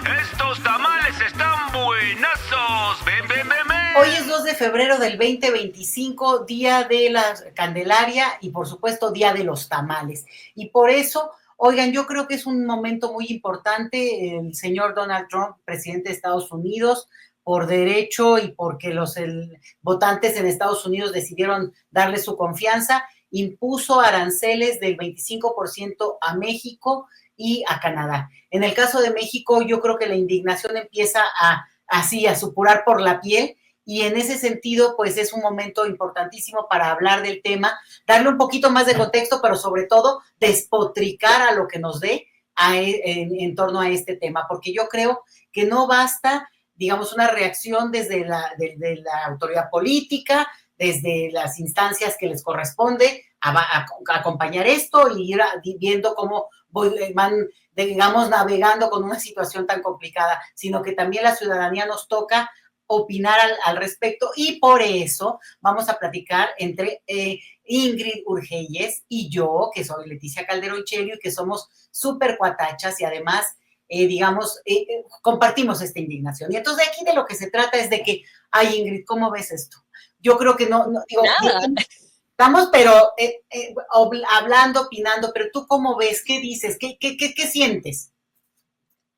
Estos tamales están buenazos. Ven, ven, ven, ven. Hoy es 2 de febrero del 2025, Día de la Candelaria y por supuesto Día de los Tamales. Y por eso, oigan, yo creo que es un momento muy importante. El señor Donald Trump, presidente de Estados Unidos, por derecho y porque los votantes en Estados Unidos decidieron darle su confianza, impuso aranceles del 25% a México y a Canadá. En el caso de México, yo creo que la indignación empieza a supurar por la piel, y en ese sentido, pues es un momento importantísimo para hablar del tema, darle un poquito más de contexto, pero sobre todo despotricar a lo que nos dé en torno a este tema, porque yo creo que no basta, digamos, una reacción desde la autoridad política, desde las instancias que les corresponde a acompañar esto y ir viendo cómo van, digamos, navegando con una situación tan complicada, sino que también la ciudadanía nos toca opinar al respecto, y por eso vamos a platicar entre Ingrid Urgelles y yo, que soy Leticia Calderón Chelio, y que somos súper cuatachas y además, compartimos esta indignación. Y entonces de aquí de lo que se trata es de que, ay Ingrid, ¿cómo ves esto? Yo creo que no digo, Nada. estamos, pero hablando, opinando, pero tú cómo ves, qué dices, qué sientes.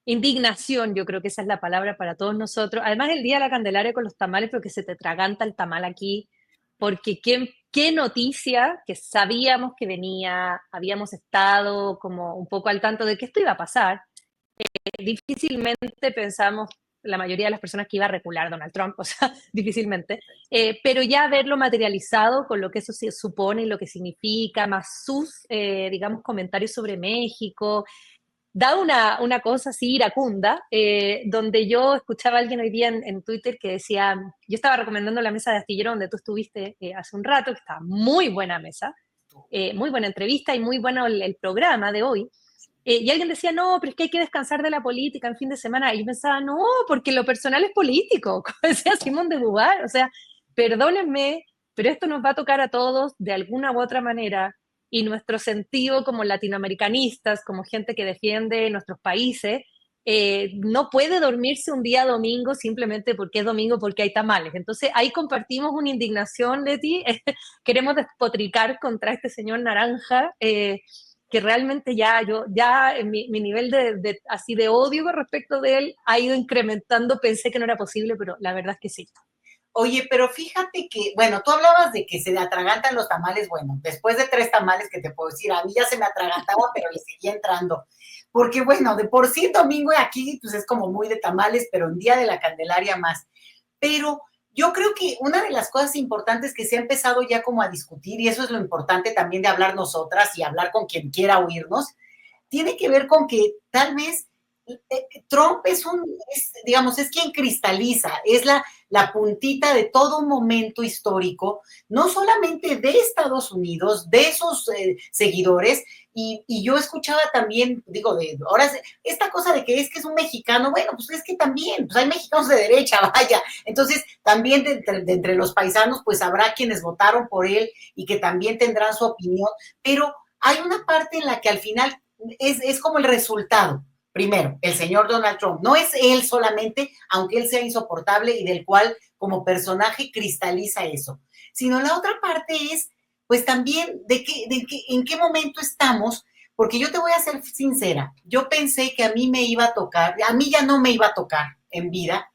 Indignación, yo creo que esa es la palabra para todos nosotros. Además, el día de la Candelaria con los tamales, porque se te traganta el tamal aquí, porque qué noticia que sabíamos que venía, habíamos estado como un poco al tanto de que esto iba a pasar. Difícilmente pensamos la mayoría de las personas que iba a recular Donald Trump, o sea, difícilmente, pero ya verlo materializado con lo que eso se supone y lo que significa, más sus, digamos, comentarios sobre México, da una cosa así iracunda, donde yo escuchaba a alguien hoy día en Twitter que decía, yo estaba recomendando la mesa de astillero donde tú estuviste hace un rato, que estaba muy buena mesa, muy buena entrevista y muy bueno el programa de hoy. Y alguien decía, no, pero es que hay que descansar de la política en fin de semana. Y yo pensaba, no, porque lo personal es político, como decía Simón de Beauvoir. O sea, perdónenme, pero esto nos va a tocar a todos de alguna u otra manera. Y nuestro sentido como latinoamericanistas, como gente que defiende nuestros países, no puede dormirse un día domingo simplemente porque es domingo, porque hay tamales. Entonces ahí compartimos una indignación, Leti. Queremos despotricar contra este señor naranja. Que realmente ya mi nivel así de odio con respecto de él ha ido incrementando. Pensé que no era posible, pero la verdad es que sí. Oye, pero fíjate que, bueno, tú hablabas de que se le atragantan los tamales. Bueno, después de 3 tamales que te puedo decir, a mí ya se me atragantaba, pero le seguía entrando. Porque, bueno, de por sí domingo aquí, pues es como muy de tamales, pero en Día de la Candelaria más. Pero yo creo que una de las cosas importantes que se ha empezado ya como a discutir, y eso es lo importante también de hablar nosotras y hablar con quien quiera oírnos, tiene que ver con que tal vez Trump digamos, es quien cristaliza, es la puntita de todo un momento histórico, no solamente de Estados Unidos, de sus seguidores, y yo escuchaba también, digo, ahora esta cosa de que es un mexicano, bueno, pues es que también, pues hay mexicanos de derecha, vaya, entonces también de entre los paisanos, pues habrá quienes votaron por él y que también tendrán su opinión, pero hay una parte en la que al final es como el resultado. Primero, el señor Donald Trump, no es él solamente, aunque él sea insoportable y del cual como personaje cristaliza eso, sino la otra parte es, pues también, en qué momento estamos, porque yo te voy a ser sincera, yo pensé que a mí me iba a tocar, a mí ya no me iba a tocar en vida,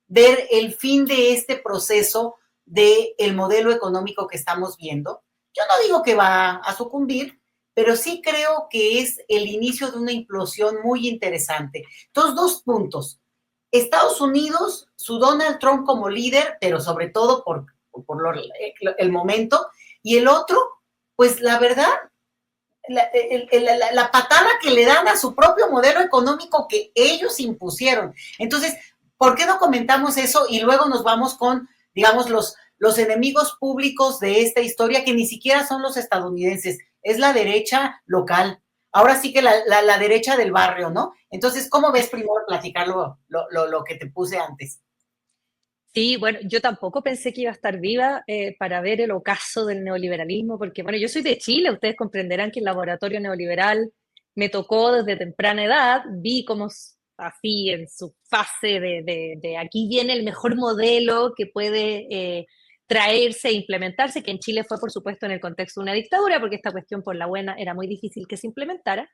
ver el fin de este proceso del modelo económico que estamos viendo. Yo no digo que va a sucumbir, pero sí creo que es el inicio de una implosión muy interesante. Entonces, 2 puntos. Estados Unidos, su Donald Trump como líder, pero sobre todo el momento, y el otro, pues la verdad, la patada que le dan a su propio modelo económico que ellos impusieron. Entonces, ¿por qué no comentamos eso y luego nos vamos con, digamos, los enemigos públicos de esta historia, que ni siquiera son los estadounidenses, es la derecha local? Ahora sí que la derecha del barrio, ¿no? Entonces, ¿cómo ves primero platicar lo que te puse antes? Sí, bueno, yo tampoco pensé que iba a estar viva para ver el ocaso del neoliberalismo, porque bueno, yo soy de Chile, ustedes comprenderán que el laboratorio neoliberal me tocó desde temprana edad, vi así en su fase de aquí viene el mejor modelo que puede traerse e implementarse, que en Chile fue, por supuesto, en el contexto de una dictadura, porque esta cuestión por la buena era muy difícil que se implementara.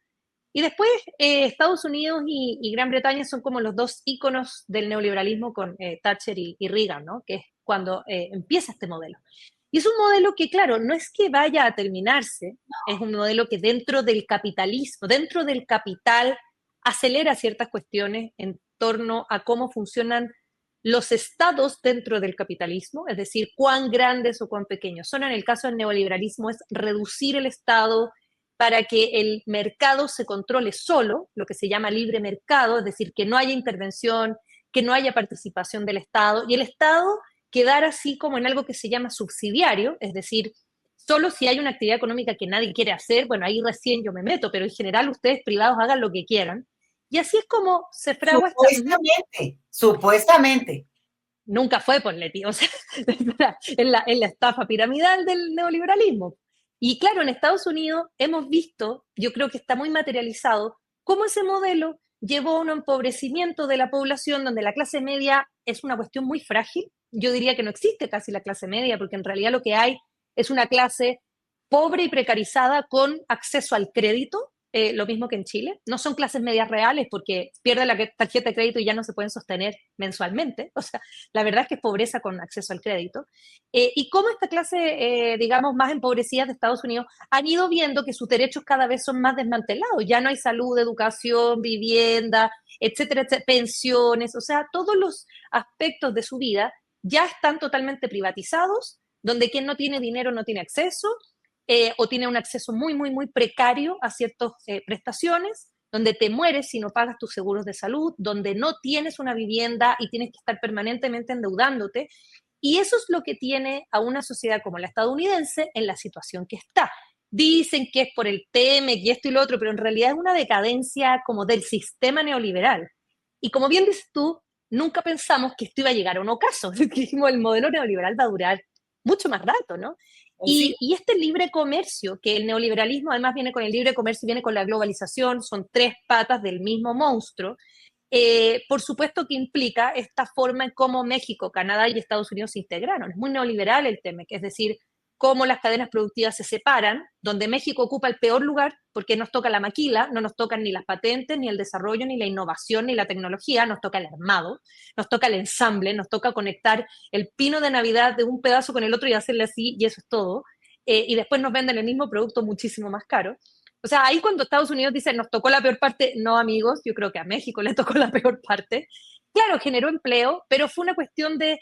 Y después Estados Unidos y Gran Bretaña son como los dos íconos del neoliberalismo con Thatcher y Reagan, ¿no? Que es cuando empieza este modelo. Y es un modelo que, claro, no es que vaya a terminarse, es un modelo que dentro del capitalismo, dentro del capital, acelera ciertas cuestiones en torno a cómo funcionan los estados dentro del capitalismo, es decir, cuán grandes o cuán pequeños son. En el caso del neoliberalismo es reducir el Estado para que el mercado se controle solo, lo que se llama libre mercado, es decir, que no haya intervención, que no haya participación del Estado, y el Estado quedar así como en algo que se llama subsidiario, es decir, solo si hay una actividad económica que nadie quiere hacer, bueno, ahí recién yo me meto, pero en general ustedes privados hagan lo que quieran. Y así es como se fragua esta... Supuestamente. Nunca fue por Leti, o sea, en la estafa piramidal del neoliberalismo. Y claro, en Estados Unidos hemos visto, yo creo que está muy materializado, cómo ese modelo llevó a un empobrecimiento de la población donde la clase media es una cuestión muy frágil. Yo diría que no existe casi la clase media, porque en realidad lo que hay es una clase pobre y precarizada con acceso al crédito, lo mismo que en Chile. No son clases medias reales porque pierden la tarjeta de crédito y ya no se pueden sostener mensualmente. O sea, la verdad es que es pobreza con acceso al crédito. Y cómo esta clase, digamos, más empobrecida de Estados Unidos han ido viendo que sus derechos cada vez son más desmantelados. Ya no hay salud, educación, vivienda, etcétera, etcétera, pensiones. O sea, todos los aspectos de su vida ya están totalmente privatizados, donde quien no tiene dinero no tiene acceso, o tiene un acceso muy, muy, muy precario a ciertas prestaciones, donde te mueres si no pagas tus seguros de salud, donde no tienes una vivienda y tienes que estar permanentemente endeudándote. Y eso es lo que tiene a una sociedad como la estadounidense en la situación que está. Dicen que es por el TEMEC y esto y lo otro, pero en realidad es una decadencia como del sistema neoliberal. Y como bien dices tú, nunca pensamos que esto iba a llegar a un ocaso. Dijimos, el modelo neoliberal va a durar mucho más rato, ¿no? Sí. Y este libre comercio, que el neoliberalismo además viene con el libre comercio y viene con la globalización, son tres patas del mismo monstruo, por supuesto que implica esta forma en cómo México, Canadá y Estados Unidos se integraron. Es muy neoliberal el tema, que es decir, cómo las cadenas productivas se separan, donde México ocupa el peor lugar porque nos toca la maquila, no nos tocan ni las patentes, ni el desarrollo, ni la innovación, ni la tecnología, nos toca el armado, nos toca el ensamble, nos toca conectar el pino de Navidad de un pedazo con el otro y hacerle así, y eso es todo. Y después nos venden el mismo producto muchísimo más caro. O sea, ahí cuando Estados Unidos dice nos tocó la peor parte, no amigos, yo creo que a México le tocó la peor parte. Claro, generó empleo, pero fue una cuestión de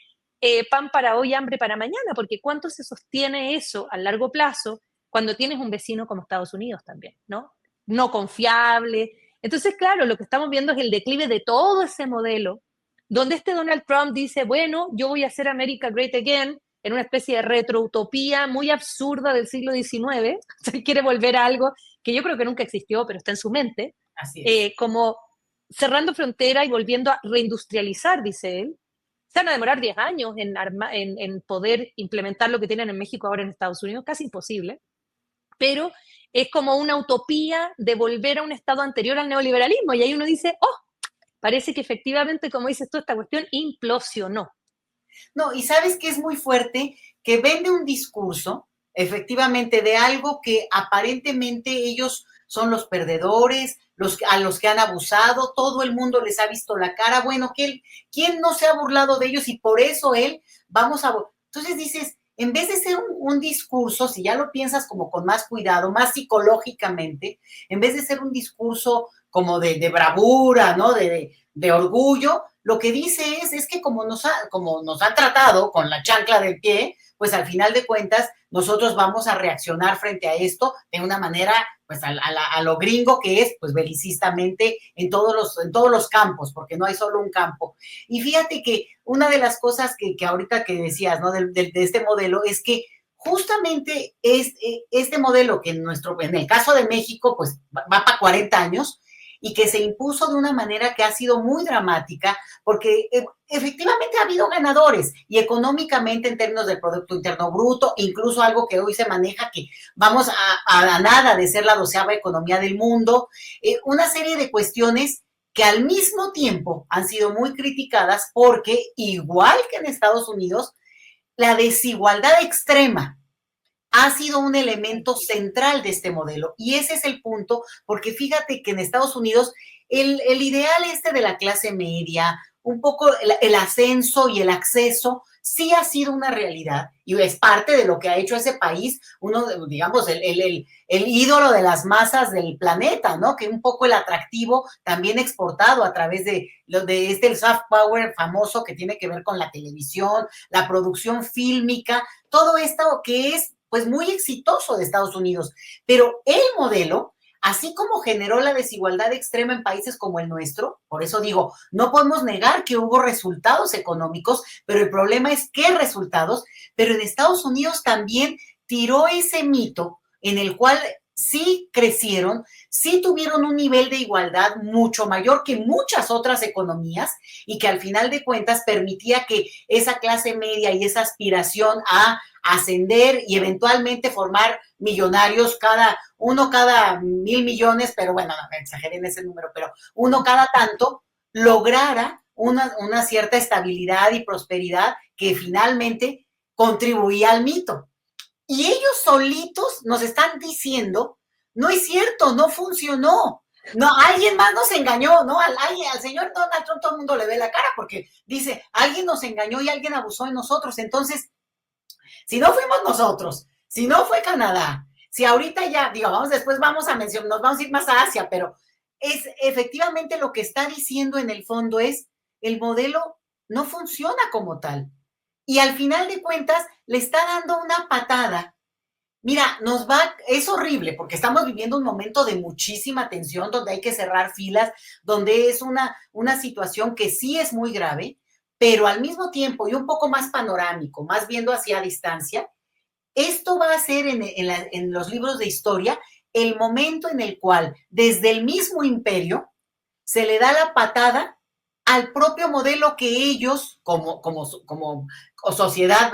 pan para hoy, hambre para mañana, porque ¿cuánto se sostiene eso a largo plazo cuando tienes un vecino como Estados Unidos también, ¿no? No confiable. Entonces, claro, lo que estamos viendo es el declive de todo ese modelo, donde este Donald Trump dice, bueno, yo voy a hacer America Great Again, en una especie de retroutopía muy absurda del siglo XIX, o sea, quiere volver a algo que yo creo que nunca existió, pero está en su mente, Así es. como cerrando frontera y volviendo a reindustrializar, dice él. Se van a demorar 10 años en poder implementar lo que tienen en México ahora en Estados Unidos, casi imposible, pero es como una utopía de volver a un estado anterior al neoliberalismo, y ahí uno dice, oh, parece que efectivamente, como dices tú, esta cuestión implosionó. No, y sabes que es muy fuerte, que vende un discurso, efectivamente, de algo que aparentemente ellos son los perdedores, a los que han abusado, todo el mundo les ha visto la cara, bueno, ¿quién no se ha burlado de ellos? Y por eso vamos a... Entonces dices, en vez de ser un discurso, si ya lo piensas como con más cuidado, más psicológicamente, en vez de ser un discurso como de bravura, ¿no? De orgullo, lo que dice es que como nos han tratado con la chancla del pie, pues al final de cuentas nosotros vamos a reaccionar frente a esto de una manera, pues a lo gringo que es, pues belicistamente en todos los campos, porque no hay solo un campo. Y fíjate que una de las cosas que ahorita que decías, ¿no? De este modelo es que justamente este modelo que en el caso de México, pues va para 40 años, y que se impuso de una manera que ha sido muy dramática, porque efectivamente ha habido ganadores, y económicamente en términos del Producto Interno Bruto, incluso algo que hoy se maneja, que vamos a nada de ser la 12ª economía del mundo, una serie de cuestiones que al mismo tiempo han sido muy criticadas porque, igual que en Estados Unidos, la desigualdad extrema ha sido un elemento central de este modelo. Y ese es el punto, porque fíjate que en Estados Unidos el ideal de la clase media, un poco el ascenso y el acceso, sí ha sido una realidad y es parte de lo que ha hecho ese país, uno, digamos, el ídolo de las masas del planeta, ¿no? Que un poco el atractivo también exportado a través de el soft power famoso que tiene que ver con la televisión, la producción fílmica, todo esto que es pues muy exitoso de Estados Unidos. Pero el modelo, así como generó la desigualdad extrema en países como el nuestro, por eso digo, no podemos negar que hubo resultados económicos, pero el problema es qué resultados, pero en Estados Unidos también tiró ese mito en el cual sí crecieron, sí tuvieron un nivel de igualdad mucho mayor que muchas otras economías y que al final de cuentas permitía que esa clase media y esa aspiración a ascender y eventualmente formar millonarios cada 1.000 millones, pero bueno, no exageré en ese número, pero uno cada tanto, lograra una cierta estabilidad y prosperidad que finalmente contribuía al mito. Y ellos solitos nos están diciendo, no es cierto, no funcionó. No, alguien más nos engañó, ¿no? Al señor Donald Trump todo el mundo le ve la cara porque dice, alguien nos engañó y alguien abusó de nosotros. Entonces, si no fuimos nosotros, si no fue Canadá, si ahorita ya, digo, después vamos a mencionar, nos vamos a ir más a Asia, pero es efectivamente lo que está diciendo en el fondo es, el modelo no funciona como tal. Y al final de cuentas, le está dando una patada. Mira, es horrible porque estamos viviendo un momento de muchísima tensión, donde hay que cerrar filas, donde es una situación que sí es muy grave, pero al mismo tiempo y un poco más panorámico, más viendo hacia distancia, esto va a ser en los libros de historia el momento en el cual desde el mismo imperio se le da la patada al propio modelo que ellos, como sociedad,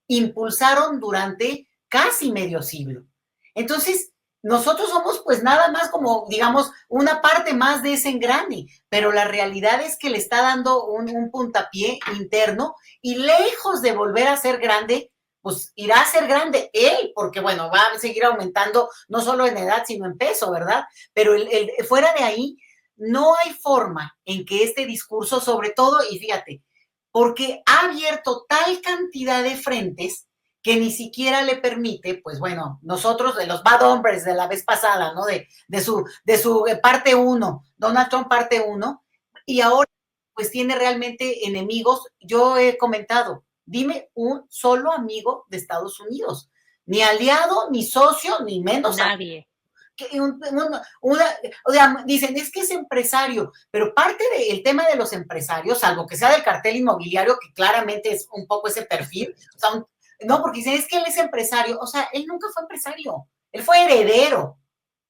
impulsaron durante casi medio siglo. Entonces, nosotros somos pues nada más como, digamos, una parte más de ese engrane, pero la realidad es que le está dando un puntapié interno y lejos de volver a ser grande, pues irá a ser grande él, porque bueno, va a seguir aumentando no solo en edad, sino en peso, ¿verdad? Pero fuera de ahí, no hay forma en que este discurso, sobre todo, y fíjate, porque ha abierto tal cantidad de frentes que ni siquiera le permite, pues bueno, nosotros de los bad hombres de la vez pasada, ¿no? De su parte 1, Donald Trump parte 1, y ahora pues tiene realmente enemigos. Yo he comentado, dime un solo amigo de Estados Unidos, ni aliado, ni socio, ni menos nadie. O sea, dicen, es que es empresario, pero parte del tema de los empresarios, salvo que sea del cartel inmobiliario, que claramente es un poco ese perfil, o sea, no, porque dicen, es que él es empresario, o sea, él nunca fue empresario, él fue heredero,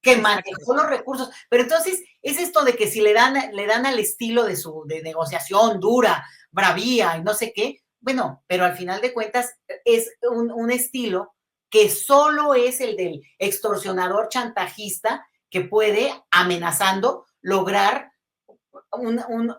que manejó los recursos, pero entonces es esto de que si le dan al estilo de negociación dura, bravía y no sé qué, bueno, pero al final de cuentas es un estilo que solo es el del extorsionador chantajista que puede, amenazando, lograr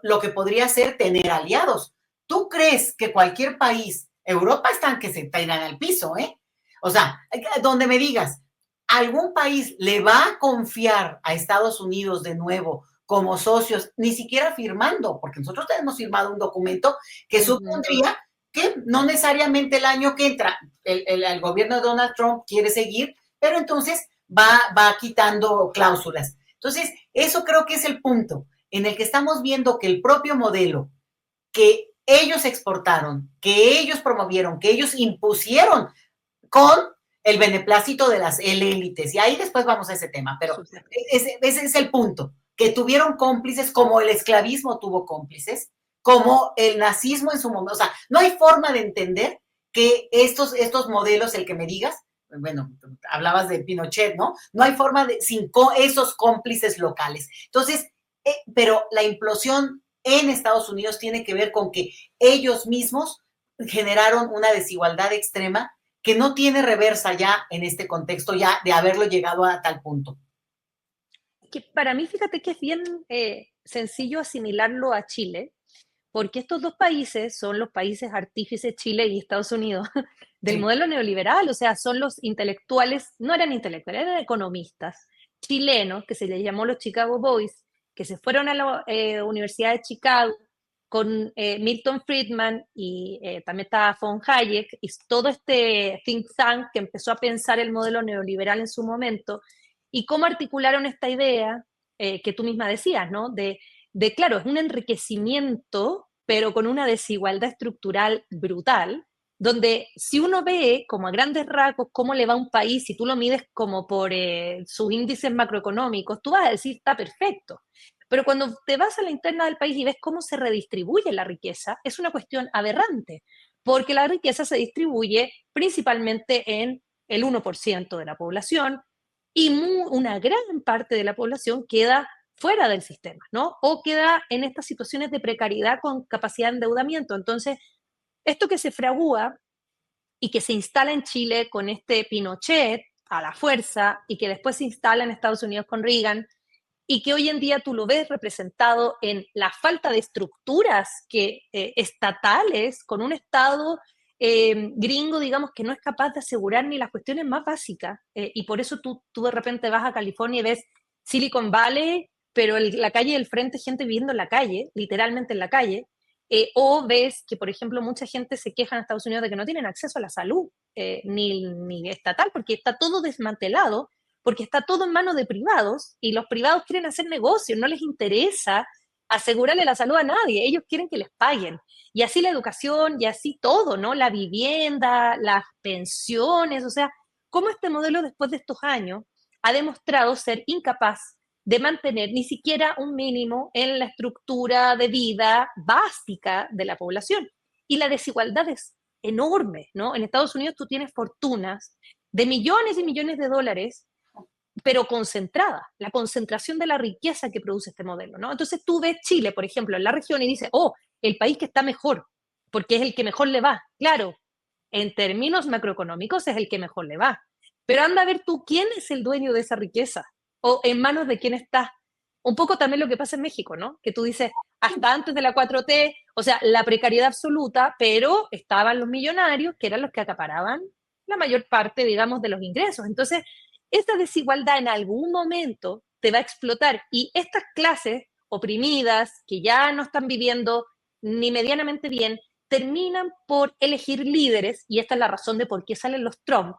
lo que podría ser tener aliados. ¿Tú crees que cualquier país, Europa están que se tiran al piso, ¿eh? O sea, donde me digas, ¿algún país le va a confiar a Estados Unidos de nuevo como socios, ni siquiera firmando? Porque nosotros tenemos firmado un documento que supondría que no necesariamente el año que entra el gobierno de Donald Trump quiere seguir, pero entonces va quitando cláusulas. Entonces, eso creo que es el punto en el que estamos viendo que el propio modelo que ellos exportaron, que ellos promovieron, que ellos impusieron con el beneplácito de las élites, y ahí después vamos a ese tema, pero ese es el punto, que tuvieron cómplices como el esclavismo tuvo cómplices, como el nazismo en su momento. O sea, no hay forma de entender que estos modelos, el que me digas, bueno, hablabas de Pinochet, ¿no? No hay forma sin esos cómplices locales. Entonces, pero la implosión en Estados Unidos tiene que ver con que ellos mismos generaron una desigualdad extrema que no tiene reversa ya en este contexto, ya de haberlo llegado a tal punto. que para mí, fíjate que es bien sencillo asimilarlo a Chile, porque estos dos países son los países artífices, Chile y Estados Unidos, del Sí, modelo neoliberal, o sea, son los intelectuales, no eran intelectuales, eran economistas chilenos, que se les llamó los Chicago Boys, que se fueron a la Universidad de Chicago con Milton Friedman y también estaba von Hayek, y todo este think tank que empezó a pensar el modelo neoliberal en su momento, y cómo articularon esta idea que tú misma decías, ¿no? Claro, es un enriquecimiento, pero con una desigualdad estructural brutal, donde si uno ve como a grandes rasgos cómo le va a un país, si tú lo mides como por sus índices macroeconómicos, tú vas a decir, está perfecto. Pero cuando te vas a la interna del país y ves cómo se redistribuye la riqueza, es una cuestión aberrante, porque la riqueza se distribuye principalmente en el 1% de la población y una gran parte de la población queda fuera del sistema, ¿no? O queda en estas situaciones de precariedad con capacidad de endeudamiento. Entonces, esto que se fragúa y que se instala en Chile con este Pinochet a la fuerza y que después se instala en Estados Unidos con Reagan y que hoy en día tú lo ves representado en la falta de estructuras estatales con un Estado gringo, digamos, que no es capaz de asegurar ni las cuestiones más básicas. Y por eso tú de repente vas a California y ves Silicon Valley, pero la calle del frente, gente viviendo en la calle, literalmente en la calle, o ves que, por ejemplo, mucha gente se queja en Estados Unidos de que no tienen acceso a la salud, ni estatal, porque está todo desmantelado, porque está todo en manos de privados, y los privados quieren hacer negocios, no les interesa asegurarle la salud a nadie, ellos quieren que les paguen. Y así la educación, y así todo, ¿no? La vivienda, las pensiones, o sea, cómo este modelo después de estos años ha demostrado ser incapaz de mantener ni siquiera un mínimo en la estructura de vida básica de la población. Y la desigualdad es enorme, ¿no? En Estados Unidos tú tienes fortunas de millones y millones de dólares, pero concentrada, la concentración de la riqueza que produce este modelo, ¿no? Entonces tú ves Chile, por ejemplo, en la región y dices, oh, el país que está mejor, porque es el que mejor le va. Claro, en términos macroeconómicos es el que mejor le va. Pero anda a ver tú quién es el dueño de esa riqueza o en manos de quién está. Un poco también lo que pasa en México, ¿no? Que tú dices, hasta antes de la 4T, o sea, la precariedad absoluta, pero estaban los millonarios, que eran los que acaparaban la mayor parte, digamos, de los ingresos. Entonces, esta desigualdad en algún momento te va a explotar y estas clases oprimidas, que ya no están viviendo ni medianamente bien, terminan por elegir líderes, y esta es la razón de por qué salen los Trump,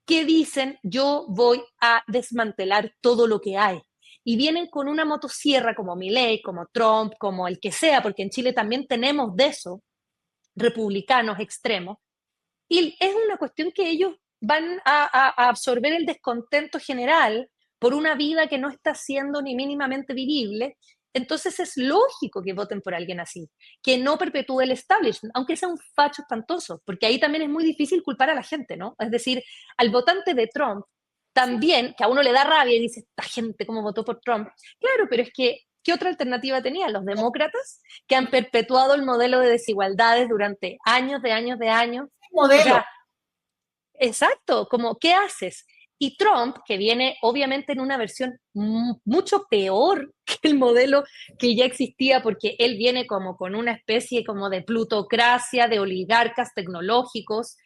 que dicen yo voy a desmantelar todo lo que hay. Y vienen con una motosierra como Milei, como Trump, como el que sea, porque en Chile también tenemos de eso, republicanos extremos, y es una cuestión que ellos van a absorber el descontento general por una vida que no está siendo ni mínimamente vivible. Entonces es lógico que voten por alguien así, que no perpetúe el establishment, aunque sea un facho espantoso, porque ahí también es muy difícil culpar a la gente, ¿no? Es decir, al votante de Trump, también, que a uno le da rabia y dice, esta gente, ¿cómo votó por Trump? Claro, pero es que, ¿qué otra alternativa tenían los demócratas que han perpetuado el modelo de desigualdades durante años de años de años? O modelo. sea, exacto, como, ¿qué haces? Y Trump, que viene obviamente en una versión mucho peor que el modelo que ya existía, porque él viene como con una especie como de plutocracia, de oligarcas tecnológicos,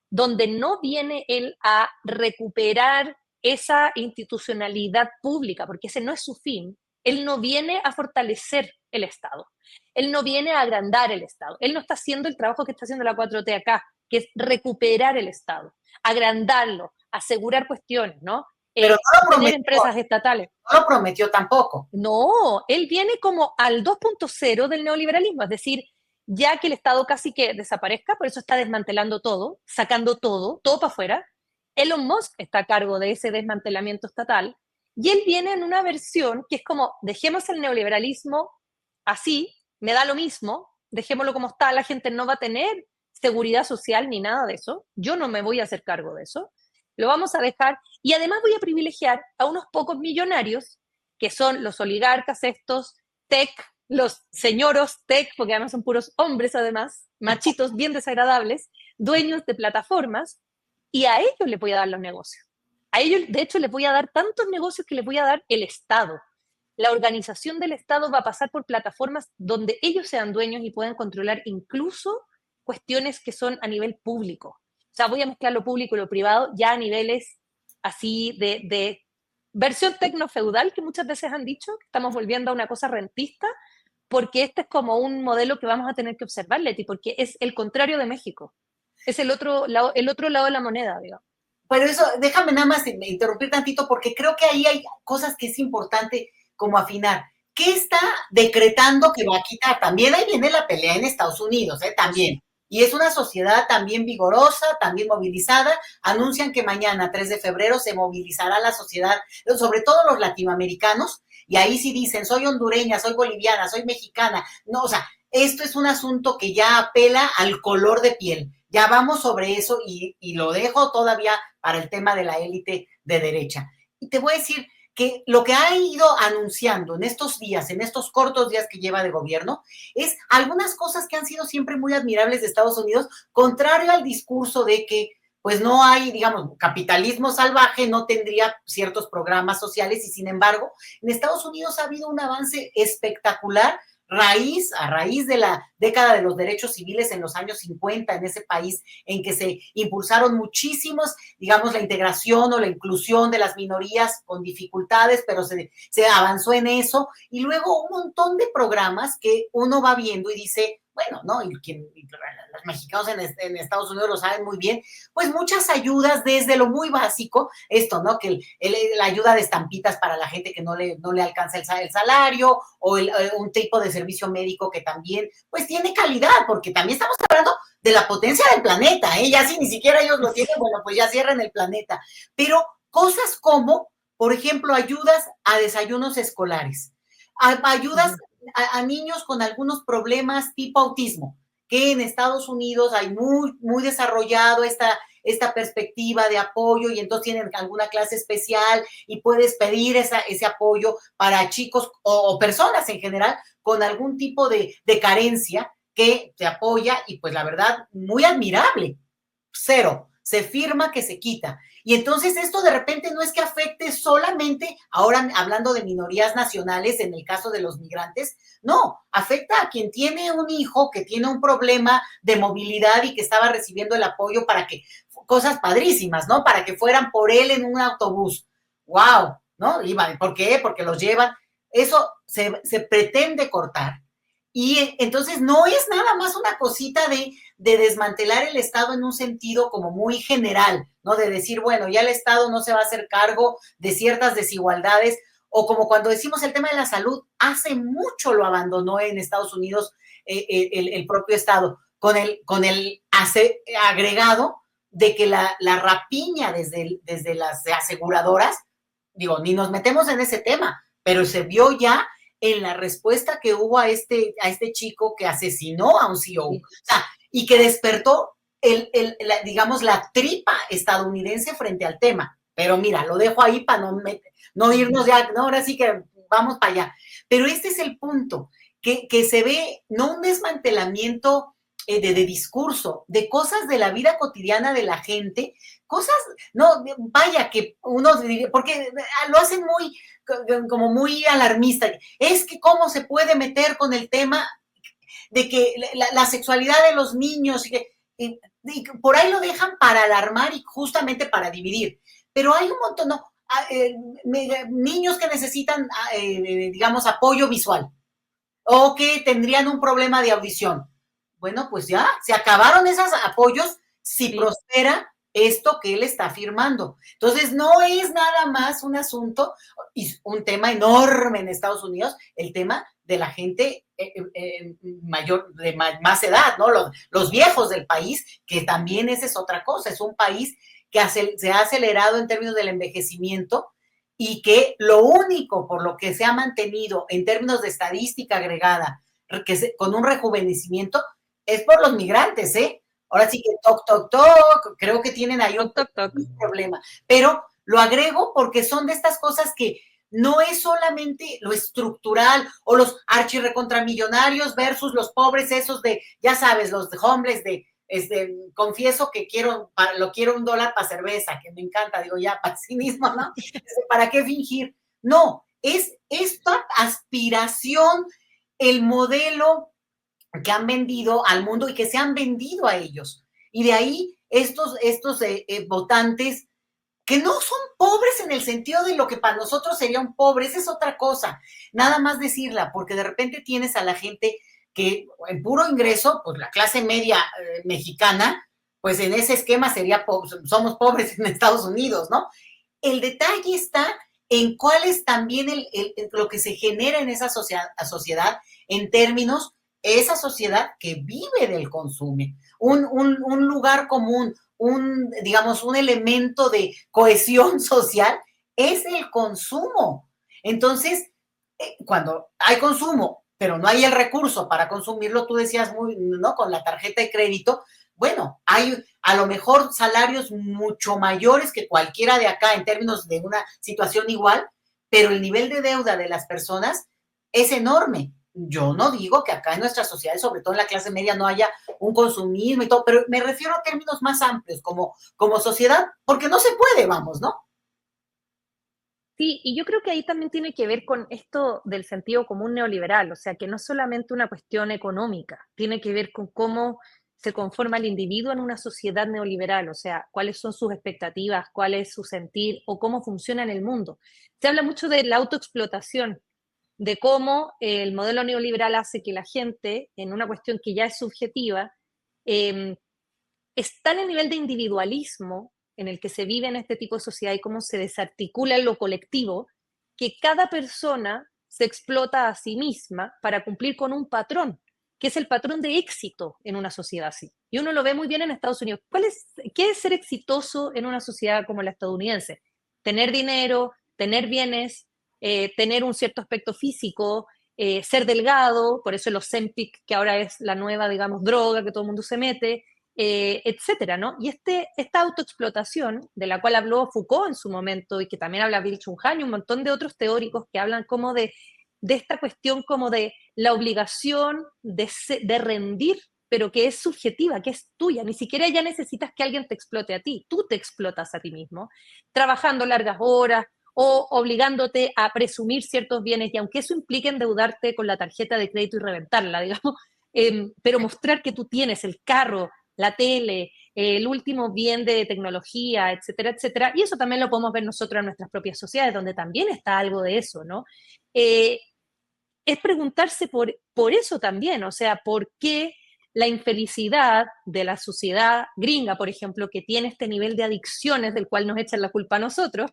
donde no viene él a recuperar esa institucionalidad pública, porque ese no es su fin. Él no viene a fortalecer el Estado. Él no viene a agrandar el Estado. Él no está haciendo el trabajo que está haciendo la 4T acá, que es recuperar el Estado, agrandarlo, asegurar cuestiones, ¿no? Pero no lo Tener prometió, empresas estatales. no lo prometió tampoco. No, él viene como al 2.0 del neoliberalismo, es decir, ya que el Estado casi que desaparezca, por eso está desmantelando todo, sacando todo para afuera. Elon Musk está a cargo de ese desmantelamiento estatal y él viene en una versión que es como, dejemos el neoliberalismo así, me da lo mismo, dejémoslo como está, la gente no va a tener seguridad social ni nada de eso, yo no me voy a hacer cargo de eso, lo vamos a dejar y además voy a privilegiar a unos pocos millonarios que son los oligarcas estos, tech, los señoros tech, porque además son puros hombres además, machitos bien desagradables, dueños de plataformas, y a ellos les voy a dar los negocios. A ellos, de hecho, les voy a dar tantos negocios que les voy a dar el Estado. La organización del Estado va a pasar por plataformas donde ellos sean dueños y puedan controlar incluso cuestiones que son a nivel público. O sea, voy a mezclar lo público y lo privado ya a niveles así de versión tecnofeudal, que muchas veces han dicho, que estamos volviendo a una cosa rentista, porque este es como un modelo que vamos a tener que observar, Leti, porque es el contrario de México. Es el otro lado de la moneda, digamos. Pero eso, déjame nada más interrumpir tantito, porque creo que ahí hay cosas que es importante como afinar. ¿Qué está decretando que va a quitar? También ahí viene la pelea en Estados Unidos, también. Y es una sociedad también vigorosa, también movilizada. Anuncian que mañana, 3 de febrero, se movilizará la sociedad, sobre todo los latinoamericanos, y ahí sí dicen, soy hondureña, soy boliviana, soy mexicana. No, o sea, esto es un asunto que ya apela al color de piel. Ya vamos sobre eso y lo dejo todavía para el tema de la élite de derecha. Y te voy a decir que lo que ha ido anunciando en estos días, en estos cortos días que lleva de gobierno, es algunas cosas que han sido siempre muy admirables de Estados Unidos, contrario al discurso de que pues no hay, digamos, capitalismo salvaje, no tendría ciertos programas sociales y sin embargo, en Estados Unidos ha habido un avance espectacular a raíz de la década de los derechos civiles en los años 50 en ese país, en que se impulsaron muchísimos, digamos, la integración o la inclusión de las minorías con dificultades, pero se avanzó en eso, y luego un montón de programas que uno va viendo y dice, bueno, ¿no? Y los mexicanos en Estados Unidos lo saben muy bien, pues muchas ayudas desde lo muy básico, esto, ¿no? Que la ayuda de estampitas para la gente que no le alcanza el salario, o un tipo de servicio médico que también, pues tiene calidad, porque también estamos hablando de la potencia del planeta, ya si ni siquiera ellos lo tienen, bueno, pues ya cierran el planeta, pero cosas como, por ejemplo, ayudas a desayunos escolares, ayudas a niños con algunos problemas tipo autismo, que en Estados Unidos hay muy, muy desarrollado esta perspectiva de apoyo y entonces tienen alguna clase especial y puedes pedir ese apoyo para chicos o personas en general con algún tipo de carencia que te apoya y pues la verdad, muy admirable. Cero. Se firma que se quita. Y entonces esto de repente no es que afecte solamente, ahora hablando de minorías nacionales, en el caso de los migrantes, no, afecta a quien tiene un hijo que tiene un problema de movilidad y que estaba recibiendo el apoyo para que, cosas padrísimas, ¿no? Para que fueran por él en un autobús. ¡Wow! ¿No? ¿Por qué? Porque los llevan. Eso se pretende cortar. Y entonces no es nada más una cosita de desmantelar el Estado en un sentido como muy general, ¿no? De decir, bueno, ya el Estado no se va a hacer cargo de ciertas desigualdades, o como cuando decimos el tema de la salud, hace mucho lo abandonó en Estados Unidos el propio Estado, con el agregado de que la rapiña desde las aseguradoras, digo, ni nos metemos en ese tema, pero se vio ya en la respuesta que hubo a este chico que asesinó a un CEO, o sea, y que despertó digamos, la tripa estadounidense frente al tema. Pero mira, lo dejo ahí para no irnos ya, no, ahora sí que vamos para allá. Pero este es el punto, que se ve no un desmantelamiento de discurso, de cosas de la vida cotidiana de la gente, cosas, no, vaya, que uno diría, porque lo hacen como muy alarmista, es que cómo se puede meter con el tema de que la sexualidad de los niños, y por ahí lo dejan para alarmar y justamente para dividir, pero hay un montón, no, niños que necesitan, digamos, apoyo visual, o que tendrían un problema de audición. Bueno, pues ya, se acabaron esos apoyos si prospera esto que él está firmando. Entonces, no es nada más un asunto, y un tema enorme en Estados Unidos, el tema de la gente mayor, de más edad, ¿no? Los viejos del país, que también esa es otra cosa, es un país que se ha acelerado en términos del envejecimiento y que lo único por lo que se ha mantenido en términos de estadística agregada, con un rejuvenecimiento, es por los migrantes, ¿eh? Ahora sí que toc, creo que tienen ahí un problema, pero lo agrego porque son de estas cosas que no es solamente lo estructural o los archirrecontramillonarios versus los pobres esos de, ya sabes, los de homeless de confieso que lo quiero $1 para cerveza, que me encanta, digo, ya, para sí mismo, ¿no? ¿Para qué fingir? No, es esta aspiración, el modelo que han vendido al mundo y que se han vendido a ellos. Y de ahí estos votantes que no son pobres en el sentido de lo que para nosotros sería un pobre, esa es otra cosa, nada más decirla, porque de repente tienes a la gente que en puro ingreso, pues la clase media mexicana, pues en ese esquema somos pobres en Estados Unidos, ¿no? El detalle está en cuál es también lo que se genera en esa sociedad en términos, esa sociedad que vive del consumo, un lugar común, digamos, un elemento de cohesión social es el consumo. Entonces, cuando hay consumo, pero no hay el recurso para consumirlo, tú decías ¿no? Con la tarjeta de crédito, bueno, hay a lo mejor salarios mucho mayores que cualquiera de acá en términos de una situación igual, pero el nivel de deuda de las personas es enorme. Yo no digo que acá en nuestras sociedades, sobre todo en la clase media, no haya un consumismo y todo, pero me refiero a términos más amplios, como sociedad, porque no se puede, vamos, ¿no? Sí, y yo creo que ahí también tiene que ver con esto del sentido común neoliberal, o sea, que no es solamente una cuestión económica, tiene que ver con cómo se conforma el individuo en una sociedad neoliberal, o sea, cuáles son sus expectativas, cuál es su sentir o cómo funciona en el mundo. Se habla mucho de la autoexplotación, de cómo el modelo neoliberal hace que la gente, en una cuestión que ya es subjetiva, eh, está en el nivel de individualismo en el que se vive en este tipo de sociedad y cómo se desarticula en lo colectivo, que cada persona se explota a sí misma para cumplir con un patrón, que es el patrón de éxito en una sociedad así. Y uno lo ve muy bien en Estados Unidos. ¿Qué es ser exitoso en una sociedad como la estadounidense? Tener dinero, tener bienes, tener un cierto aspecto físico, ser delgado, por eso el Ozempic, que ahora es la nueva, digamos, droga que todo el mundo se mete, etcétera, ¿no? Y esta autoexplotación, de la cual habló Foucault en su momento y que también habla Bill Chung Han y un montón de otros teóricos que hablan como de esta cuestión como de la obligación de rendir, pero que es subjetiva, que es tuya, ni siquiera ya necesitas que alguien te explote a ti, tú te explotas a ti mismo, trabajando largas horas o obligándote a presumir ciertos bienes, y aunque eso implique endeudarte con la tarjeta de crédito y reventarla, digamos, pero mostrar que tú tienes el carro, la tele, el último bien de tecnología, etcétera, etcétera. Y eso también lo podemos ver nosotros en nuestras propias sociedades, donde también está algo de eso, ¿no? Eh, es preguntarse por eso también, o sea, por qué la infelicidad de la sociedad gringa, por ejemplo, que tiene este nivel de adicciones del cual nos echan la culpa a nosotros,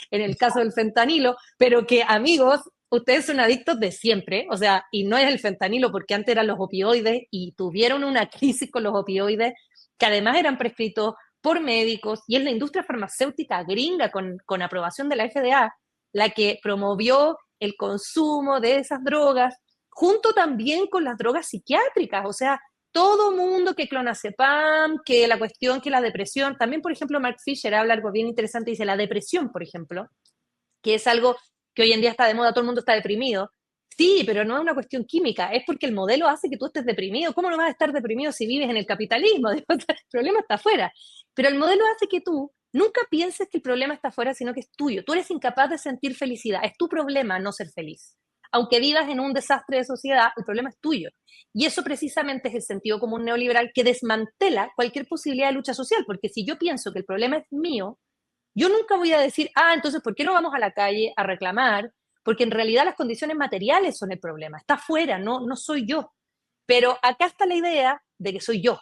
en el caso del fentanilo, pero que, amigos, ustedes son adictos de siempre, o sea, y no es el fentanilo porque antes eran los opioides y tuvieron una crisis con los opioides que además eran prescritos por médicos, y es la industria farmacéutica gringa con aprobación de la FDA la que promovió el consumo de esas drogas, junto también con las drogas psiquiátricas, o sea, todo mundo que clonazepam, que la cuestión, que la depresión, también por ejemplo Mark Fisher habla algo bien interesante, dice la depresión, por ejemplo, que es algo que hoy en día está de moda, todo el mundo está deprimido. Sí, pero no es una cuestión química, es porque el modelo hace que tú estés deprimido. ¿Cómo no vas a estar deprimido si vives en el capitalismo? El problema está afuera. Pero el modelo hace que tú nunca pienses que el problema está afuera, sino que es tuyo. Tú eres incapaz de sentir felicidad. Es tu problema no ser feliz. Aunque vivas en un desastre de sociedad, el problema es tuyo. Y eso precisamente es el sentido común neoliberal que desmantela cualquier posibilidad de lucha social, porque si yo pienso que el problema es mío, yo nunca voy a decir, entonces, ¿por qué no vamos a la calle a reclamar? Porque en realidad las condiciones materiales son el problema, está afuera, no soy yo. Pero acá está la idea de que soy yo,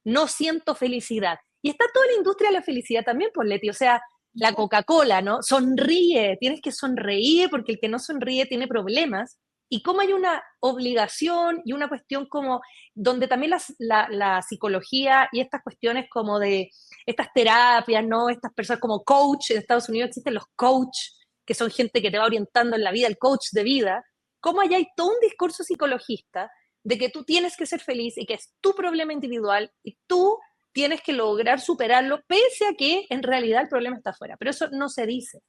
no siento felicidad. Y está toda la industria de la felicidad también, por Leti, o sea, la Coca-Cola, ¿no? Sonríe, tienes que sonreír porque el que no sonríe tiene problemas. Y cómo hay una obligación y una cuestión como donde también la psicología y estas cuestiones como de estas terapias, ¿no? Estas personas como coach, en Estados Unidos existen los coach, que son gente que te va orientando en la vida, el coach de vida, cómo allá hay todo un discurso psicologista de que tú tienes que ser feliz y que es tu problema individual y tú tienes que lograr superarlo, pese a que en realidad el problema está afuera. Pero eso no se dice.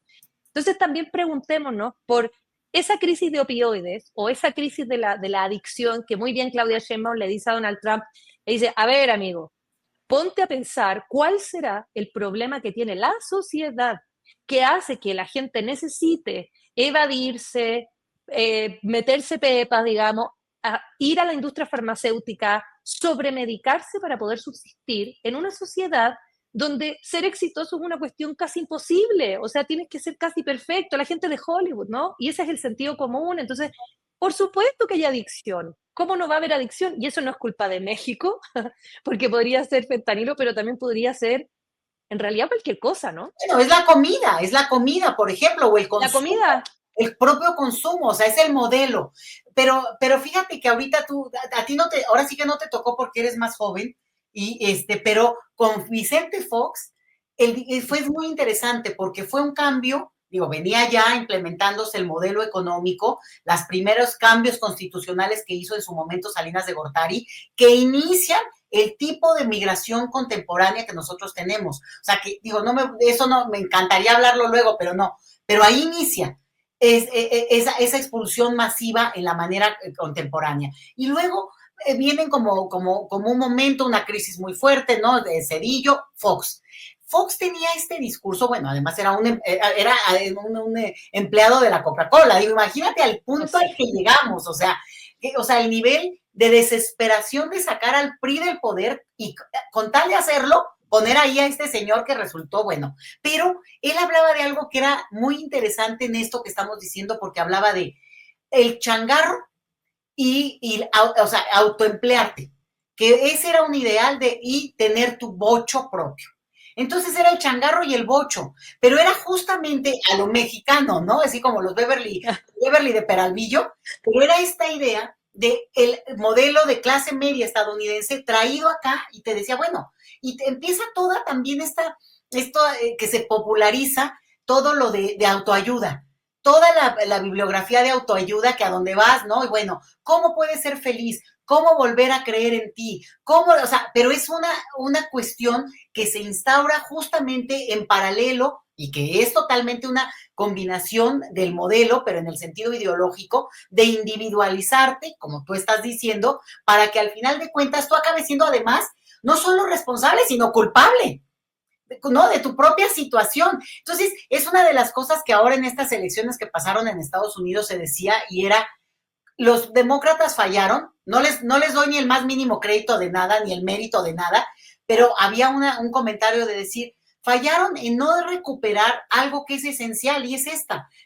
Entonces también preguntémonos por esa crisis de opioides o esa crisis de la adicción que muy bien Claudia Sheinbaum le dice a Donald Trump, le dice, a ver, amigo, ponte a pensar cuál será el problema que tiene la sociedad que hace que la gente necesite evadirse, meterse pepas, digamos, a ir a la industria farmacéutica, sobremedicarse para poder subsistir en una sociedad donde ser exitoso es una cuestión casi imposible, o sea, tienes que ser casi perfecto, la gente de Hollywood, ¿no? Y ese es el sentido común, entonces, por supuesto que hay adicción, ¿cómo no va a haber adicción? Y eso no es culpa de México, porque podría ser fentanilo, pero también podría ser, en realidad, cualquier cosa, ¿no? Bueno, es la comida, por ejemplo, o el La consumo, comida, el propio consumo, o sea, es el modelo. Pero fíjate que ahorita a ti no te, ahora sí que no te tocó porque eres más joven, pero con Vicente Fox, fue muy interesante porque fue un cambio, digo, venía ya implementándose el modelo económico, los primeros cambios constitucionales que hizo en su momento Salinas de Gortari, que inician el tipo de migración contemporánea que nosotros tenemos. O sea, que digo, eso no, me encantaría hablarlo luego, pero no, pero ahí inicia esa expulsión masiva en la manera contemporánea. Y luego vienen como un momento, una crisis muy fuerte, ¿no? De Cedillo, Fox. Fox tenía este discurso, bueno, además era un empleado de la Coca-Cola. Digo, imagínate al punto al que llegamos, o sea, el nivel de desesperación de sacar al PRI del poder y con tal de hacerlo, poner ahí a este señor que resultó bueno. Pero él hablaba de algo que era muy interesante en esto que estamos diciendo, porque hablaba de el changarro o sea, autoemplearte, que ese era un ideal y tener tu bocho propio. Entonces era el changarro y el bocho, pero era justamente a lo mexicano, ¿no? Así como los Beverly de Peralvillo, pero era esta idea de el modelo de clase media estadounidense traído acá y te decía, bueno, y te empieza toda también esto que se populariza, todo lo de autoayuda, toda la bibliografía de autoayuda que a donde vas, ¿no? Y bueno, ¿cómo puedes ser feliz? ¿Cómo volver a creer en ti? O sea, pero es una cuestión que se instaura justamente en paralelo y que es totalmente una combinación del modelo, pero en el sentido ideológico, de individualizarte, como tú estás diciendo, para que al final de cuentas tú acabes siendo además no solo responsable, sino culpable, ¿no? De tu propia situación. Entonces, es una de las cosas que ahora en estas elecciones que pasaron en Estados Unidos se decía y era, los demócratas fallaron, no les doy ni el más mínimo crédito de nada, ni el mérito de nada, pero había un comentario de decir, fallaron en no recuperar algo que es esencial y es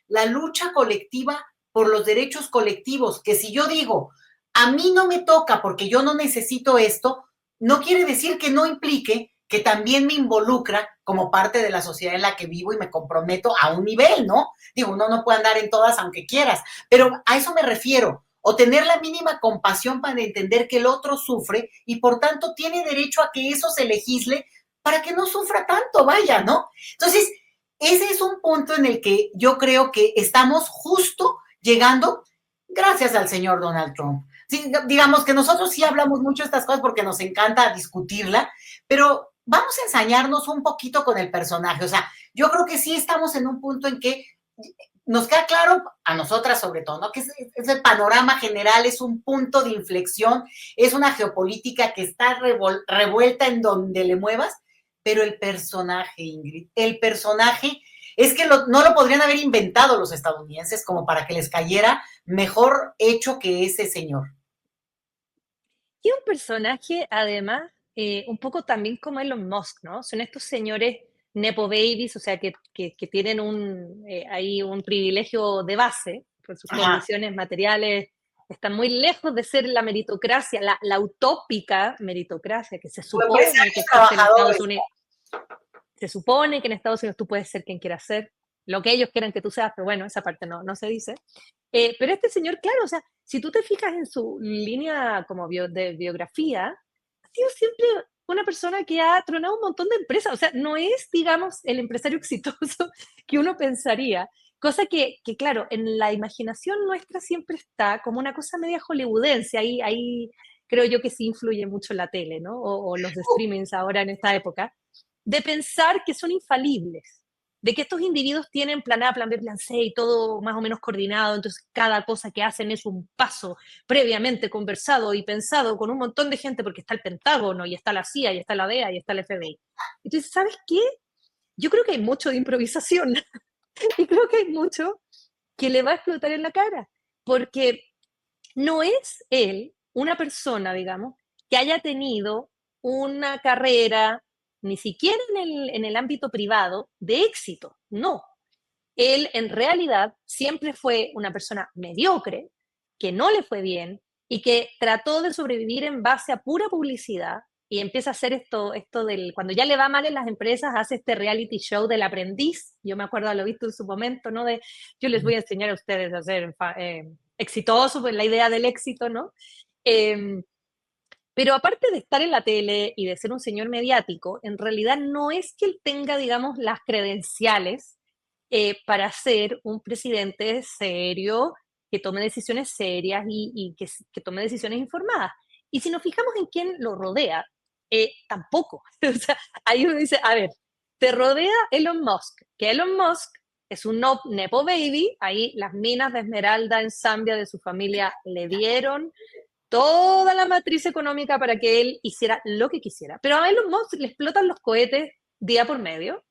la lucha colectiva por los derechos colectivos, que si yo digo, a mí no me toca porque yo no necesito esto, no quiere decir que no implique que también me involucra como parte de la sociedad en la que vivo y me comprometo a un nivel, ¿no? Digo, uno no puede andar en todas aunque quieras, pero a eso me refiero, o tener la mínima compasión para entender que el otro sufre y por tanto tiene derecho a que eso se legisle para que no sufra tanto, vaya, ¿no? Entonces, ese es un punto en el que yo creo que estamos justo llegando gracias al señor Donald Trump. Sí, digamos que nosotros sí hablamos mucho de estas cosas porque nos encanta discutirla, pero vamos a ensañarnos un poquito con el personaje. O sea, yo creo que sí estamos en un punto en que nos queda claro, a nosotras sobre todo, ¿no? Que es el panorama general, es un punto de inflexión, es una geopolítica que está revuelta en donde le muevas, pero el personaje, Ingrid, el personaje es que no lo podrían haber inventado los estadounidenses como para que les cayera mejor hecho que ese señor. y un personaje, además, un poco también como Elon Musk, ¿no? Son estos señores nepo babies, o sea, que tienen ahí un privilegio de base, por sus condiciones materiales, están muy lejos de ser la meritocracia, la utópica meritocracia que se supone que existe en Estados Unidos. Se supone que en Estados Unidos tú puedes ser quien quieras ser, lo que ellos quieran que tú seas, pero bueno, esa parte no se dice. Pero este señor, claro, o sea, si tú te fijas en su línea como de biografía, ha sido siempre una persona que ha tronado un montón de empresas, o sea, no es, digamos, el empresario exitoso que uno pensaría, cosa que claro, en la imaginación nuestra siempre está como una cosa media hollywoodense, ahí creo yo que sí influye mucho la tele, ¿no? O los streamings ahora en esta época, de pensar que son infalibles. de que estos individuos tienen plan A, plan B, plan C y todo más o menos coordinado, entonces cada cosa que hacen es un paso previamente conversado y pensado con un montón de gente, porque está el Pentágono, y está la CIA, y está la DEA, y está el FBI. Entonces, ¿sabes qué? Yo creo que hay mucho de improvisación y creo que hay mucho que le va a explotar en la cara, porque no es él una persona, digamos, que haya tenido una carrera, ni siquiera en el ámbito privado, de éxito. No. Él en realidad siempre fue una persona mediocre, que no le fue bien y que trató de sobrevivir en base a pura publicidad y empieza a hacer esto del, cuando ya le va mal en las empresas, hace este reality show del aprendiz. Yo me acuerdo, lo visto en su momento, ¿no? De, yo les voy a enseñar a ustedes a ser exitosos, pues la idea del éxito, ¿no? Eh, pero aparte de estar en la tele y de ser un señor mediático, en realidad no es que él tenga, digamos, las credenciales para ser un presidente serio, que tome decisiones serias y que tome decisiones informadas. Y si nos fijamos en quién lo rodea, tampoco. O sea, ahí uno dice, a ver, te rodea Elon Musk, que Elon Musk es un nepo baby, ahí las minas de esmeralda en Zambia de su familia le dieron toda la matriz económica para que él hiciera lo que quisiera. Pero a Elon Musk le explotan los cohetes día por medio.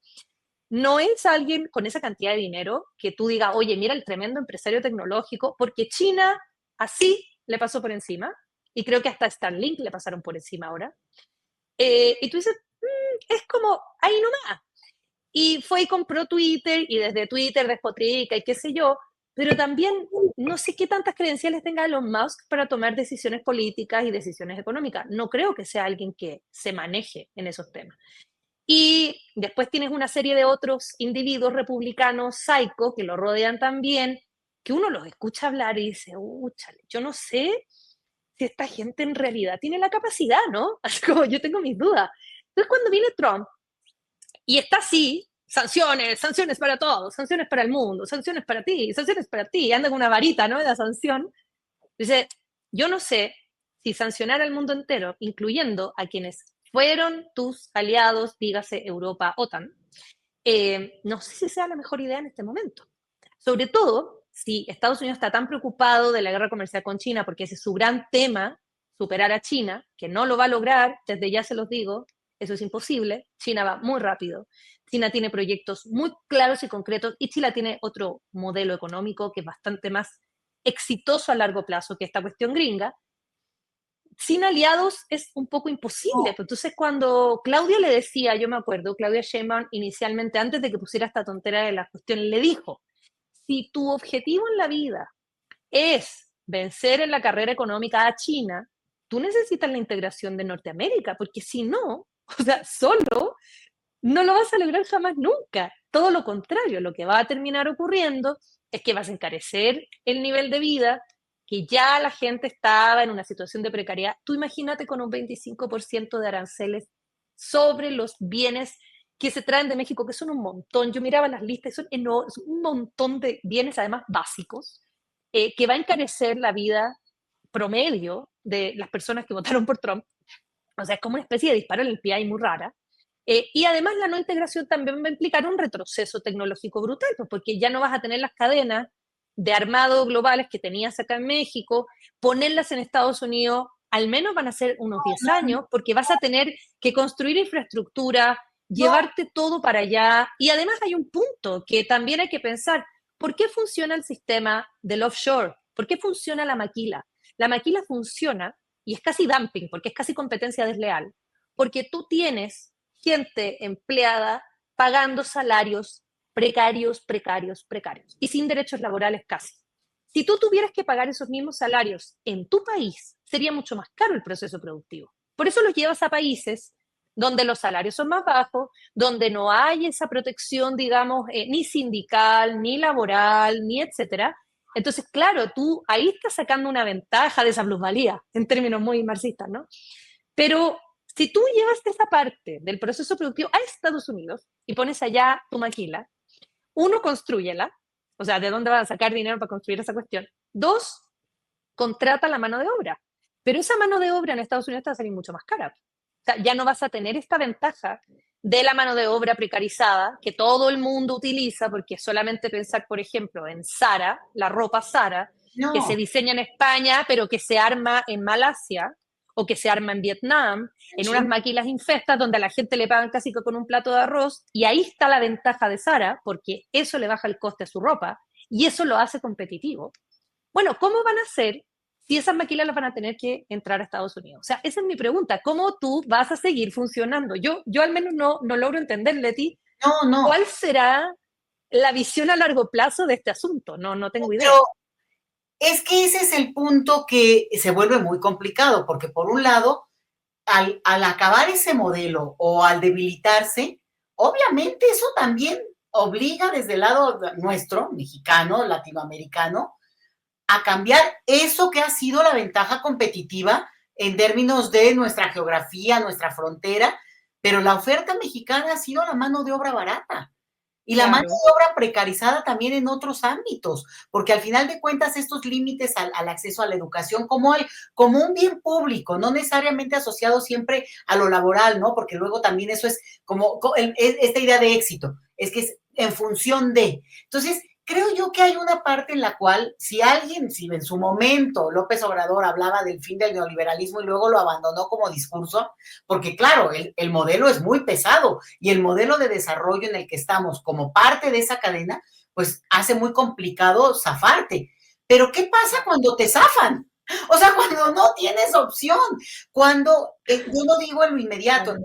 No es alguien con esa cantidad de dinero que tú digas, oye, mira el tremendo empresario tecnológico, porque China así le pasó por encima, y creo que hasta Starlink le pasaron por encima ahora. Y tú dices, es como ahí nomás. Y fue y compró Twitter, y desde Twitter despotrica y qué sé yo, pero también no sé qué tantas credenciales tenga Elon Musk para tomar decisiones políticas y decisiones económicas. No creo que sea alguien que se maneje en esos temas. Y después tienes una serie de otros individuos republicanos psycho que lo rodean también, que uno los escucha hablar y dice, chale, yo no sé si esta gente en realidad tiene la capacidad, ¿no? Así como yo tengo mis dudas. Entonces cuando viene Trump y está así, sanciones, sanciones para todos, sanciones para el mundo, sanciones para ti, y anda con una varita, ¿no? De la sanción. Dice, yo no sé si sancionar al mundo entero, incluyendo a quienes fueron tus aliados, dígase Europa, OTAN, no sé si sea la mejor idea en este momento. Sobre todo si Estados Unidos está tan preocupado de la guerra comercial con China, porque ese es su gran tema, superar a China, que no lo va a lograr, desde ya se los digo, eso es imposible. China va muy rápido. China tiene proyectos muy claros y concretos, y China tiene otro modelo económico que es bastante más exitoso a largo plazo que esta cuestión gringa. Sin aliados es un poco imposible. Entonces, cuando Claudia le decía, yo me acuerdo, Claudia Sheinbaum inicialmente, antes de que pusiera esta tontera de la cuestión, le dijo, si tu objetivo en la vida es vencer en la carrera económica a China, tú necesitas la integración de Norteamérica, porque si no, o sea, solo no lo vas a lograr jamás nunca. Todo lo contrario, lo que va a terminar ocurriendo es que vas a encarecer el nivel de vida, que ya la gente estaba en una situación de precariedad. Tú imagínate con un 25% de aranceles sobre los bienes que se traen de México, que son un montón. Yo miraba las listas, son un montón de bienes, además básicos, que va a encarecer la vida promedio de las personas que votaron por Trump. O sea, es como una especie de disparo en el pie muy rara. Y además la no integración también va a implicar un retroceso tecnológico brutal, pues porque ya no vas a tener las cadenas de armado globales que tenías acá en México, ponerlas en Estados Unidos, al menos van a ser unos 10 años, porque vas a tener que construir infraestructura, llevarte todo para allá. Y además hay un punto que también hay que pensar, ¿por qué funciona el sistema del offshore? ¿Por qué funciona la maquila? La maquila funciona, y es casi dumping, porque es casi competencia desleal, porque tú tienes gente empleada pagando salarios precarios, precarios, precarios y sin derechos laborales casi. Si tú tuvieras que pagar esos mismos salarios en tu país, sería mucho más caro el proceso productivo. Por eso los llevas a países donde los salarios son más bajos, donde no hay esa protección, digamos, ni sindical, ni laboral, ni etcétera. Entonces, claro, tú ahí estás sacando una ventaja de esa plusvalía, en términos muy marxistas, ¿no? Pero si tú llevas esa parte del proceso productivo a Estados Unidos y pones allá tu maquila, uno, construyela, o sea, ¿de dónde vas a sacar dinero para construir esa cuestión? Dos, contrata la mano de obra. Pero esa mano de obra en Estados Unidos te va a salir mucho más cara. O sea, ya no vas a tener esta ventaja de la mano de obra precarizada que todo el mundo utiliza, porque solamente pensar, por ejemplo, en Zara, la ropa Zara, que se No, diseña en España, pero que se arma en Malasia o que se arma en Vietnam, en unas sí, maquilas infestas donde a la gente le pagan casi que con un plato de arroz, y ahí está la ventaja de Zara, porque eso le baja el coste a su ropa y eso lo hace competitivo. Bueno, ¿cómo van a hacer si esas maquilas las van a tener que entrar a Estados Unidos? O sea, esa es mi pregunta. ¿Cómo tú vas a seguir funcionando? Yo al menos no logro entender, Leti, no, no. cuál será la visión a largo plazo de este asunto. No tengo Pero idea. es que ese es el punto que se vuelve muy complicado, porque por un lado, al acabar ese modelo o al debilitarse, obviamente eso también obliga desde el lado nuestro, mexicano, latinoamericano, a cambiar eso que ha sido la ventaja competitiva en términos de nuestra geografía, nuestra frontera, pero la oferta mexicana ha sido la mano de obra barata. Y la mano Claro, de obra precarizada también en otros ámbitos, porque al final de cuentas estos límites al acceso a la educación como un bien público, no necesariamente asociado siempre a lo laboral, ¿no? Porque luego también eso es como esta idea de éxito, es que es en función de. Entonces, creo yo que hay una parte en la cual, si en su momento López Obrador hablaba del fin del neoliberalismo y luego lo abandonó como discurso, porque claro, el modelo es muy pesado y el modelo de desarrollo en el que estamos como parte de esa cadena, pues hace muy complicado zafarte. Pero ¿qué pasa claro. cuando te zafan? O sea, cuando no tienes opción, cuando yo no digo en lo inmediato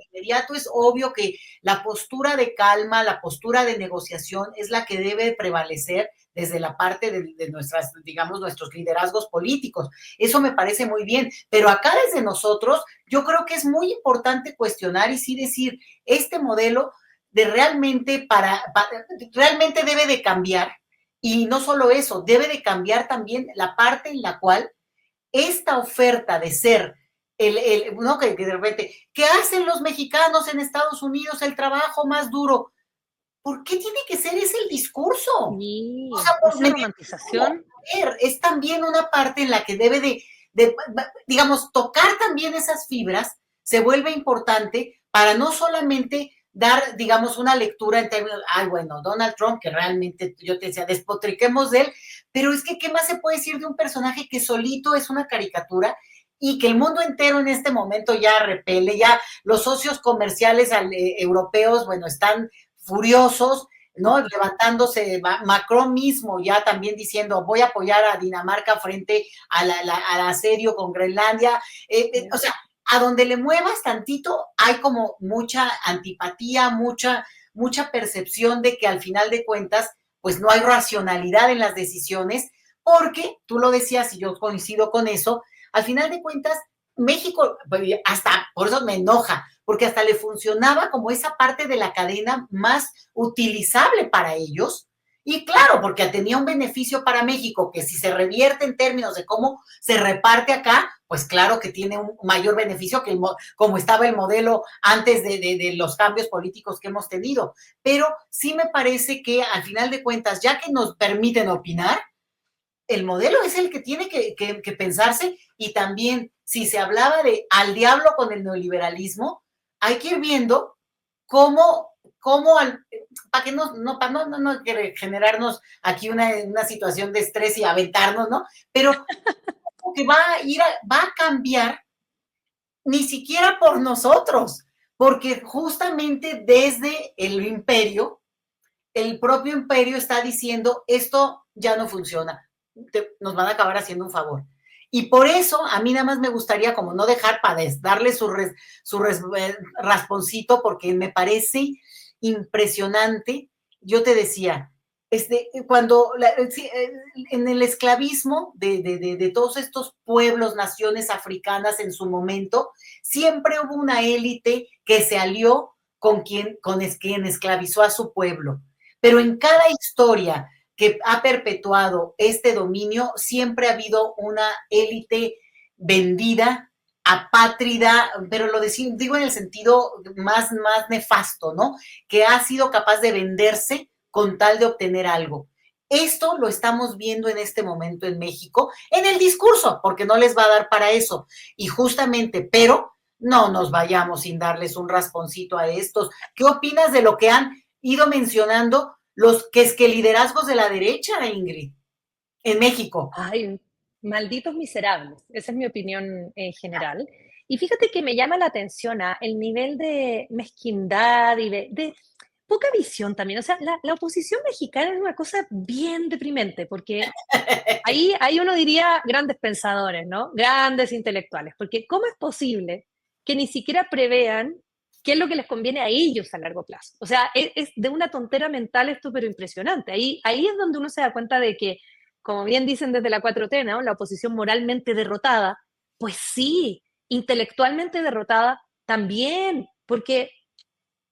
es obvio que la postura de calma, la postura de negociación es la que debe prevalecer desde la parte de nuestras, digamos, nuestros liderazgos políticos. Eso me parece muy bien, pero acá desde nosotros, yo creo que es muy importante cuestionar y sí decir, este modelo de realmente debe de cambiar, y no solo eso, debe de cambiar también la parte en la cual esta oferta de ser no, que de repente, ¿qué hacen los mexicanos en Estados Unidos el trabajo más duro? ¿Por qué tiene que ser ese el discurso? O sea, Sí, esa romantización. es también una parte en la que debe de, digamos, tocar también esas fibras, se vuelve importante para no solamente dar, digamos, una lectura en términos, ay, bueno, Donald Trump, que realmente yo te decía, despotriquemos de él, pero es que, ¿qué más se puede decir de un personaje que solito es una caricatura y que el mundo entero en este momento ya repele, ya los socios comerciales europeos, bueno, están furiosos, ¿no? Levantándose, Macron mismo ya también diciendo, voy a apoyar a Dinamarca frente al asedio con Groenlandia, o sea, a donde le muevas tantito, hay como mucha antipatía, mucha percepción de que al final de cuentas, pues no hay racionalidad en las decisiones, porque tú lo decías y yo coincido con eso, al final de cuentas, México, hasta por eso me enoja, porque hasta le funcionaba como esa parte de la cadena más utilizable para ellos. Y claro, porque tenía un beneficio para México, que si se revierte en términos de cómo se reparte acá, pues claro que tiene un mayor beneficio que como estaba el modelo antes de los cambios políticos que hemos tenido. Pero sí me parece que al final de cuentas, ya que nos permiten opinar, el modelo es el que tiene que pensarse, y también si se hablaba de al diablo con el neoliberalismo, hay que ir viendo cómo para que para no generarnos aquí una situación de estrés y aventarnos, ¿no? Pero que va a cambiar ni siquiera por nosotros, porque justamente desde el propio imperio está diciendo, esto ya no funciona, nos van a acabar haciendo un favor. Y por eso a mí nada más me gustaría como no dejar para darle rasponcito, porque me parece impresionante. Yo te decía, cuando en el esclavismo de todos estos pueblos, naciones africanas en su momento, siempre hubo una élite que se alió con quien esclavizó a su pueblo. Pero en cada historia que ha perpetuado este dominio, siempre ha habido una élite vendida, apátrida, pero lo digo en el sentido más nefasto, ¿no? Que ha sido capaz de venderse con tal de obtener algo. Esto lo estamos viendo en este momento en México, en el discurso, porque no les va a dar para eso. Y justamente, pero No nos vayamos sin darles un rasponcito a estos. ¿Qué opinas de lo que han ido mencionando los que es que liderazgos de la derecha, Ingrid, en México? Ay, malditos miserables. Esa es mi opinión general. Y fíjate que me llama la atención el nivel de mezquindad y de poca visión también. O sea, la oposición mexicana es una cosa bien deprimente, porque ahí uno diría grandes pensadores, ¿no? Grandes intelectuales, porque ¿cómo es posible que ni siquiera prevean qué es lo que les conviene a ellos a largo plazo? O sea, es de una tontera mental esto, pero impresionante. Ahí es donde uno se da cuenta de que, como bien dicen desde la 4T, ¿no? La oposición moralmente derrotada, pues sí, intelectualmente derrotada también, porque,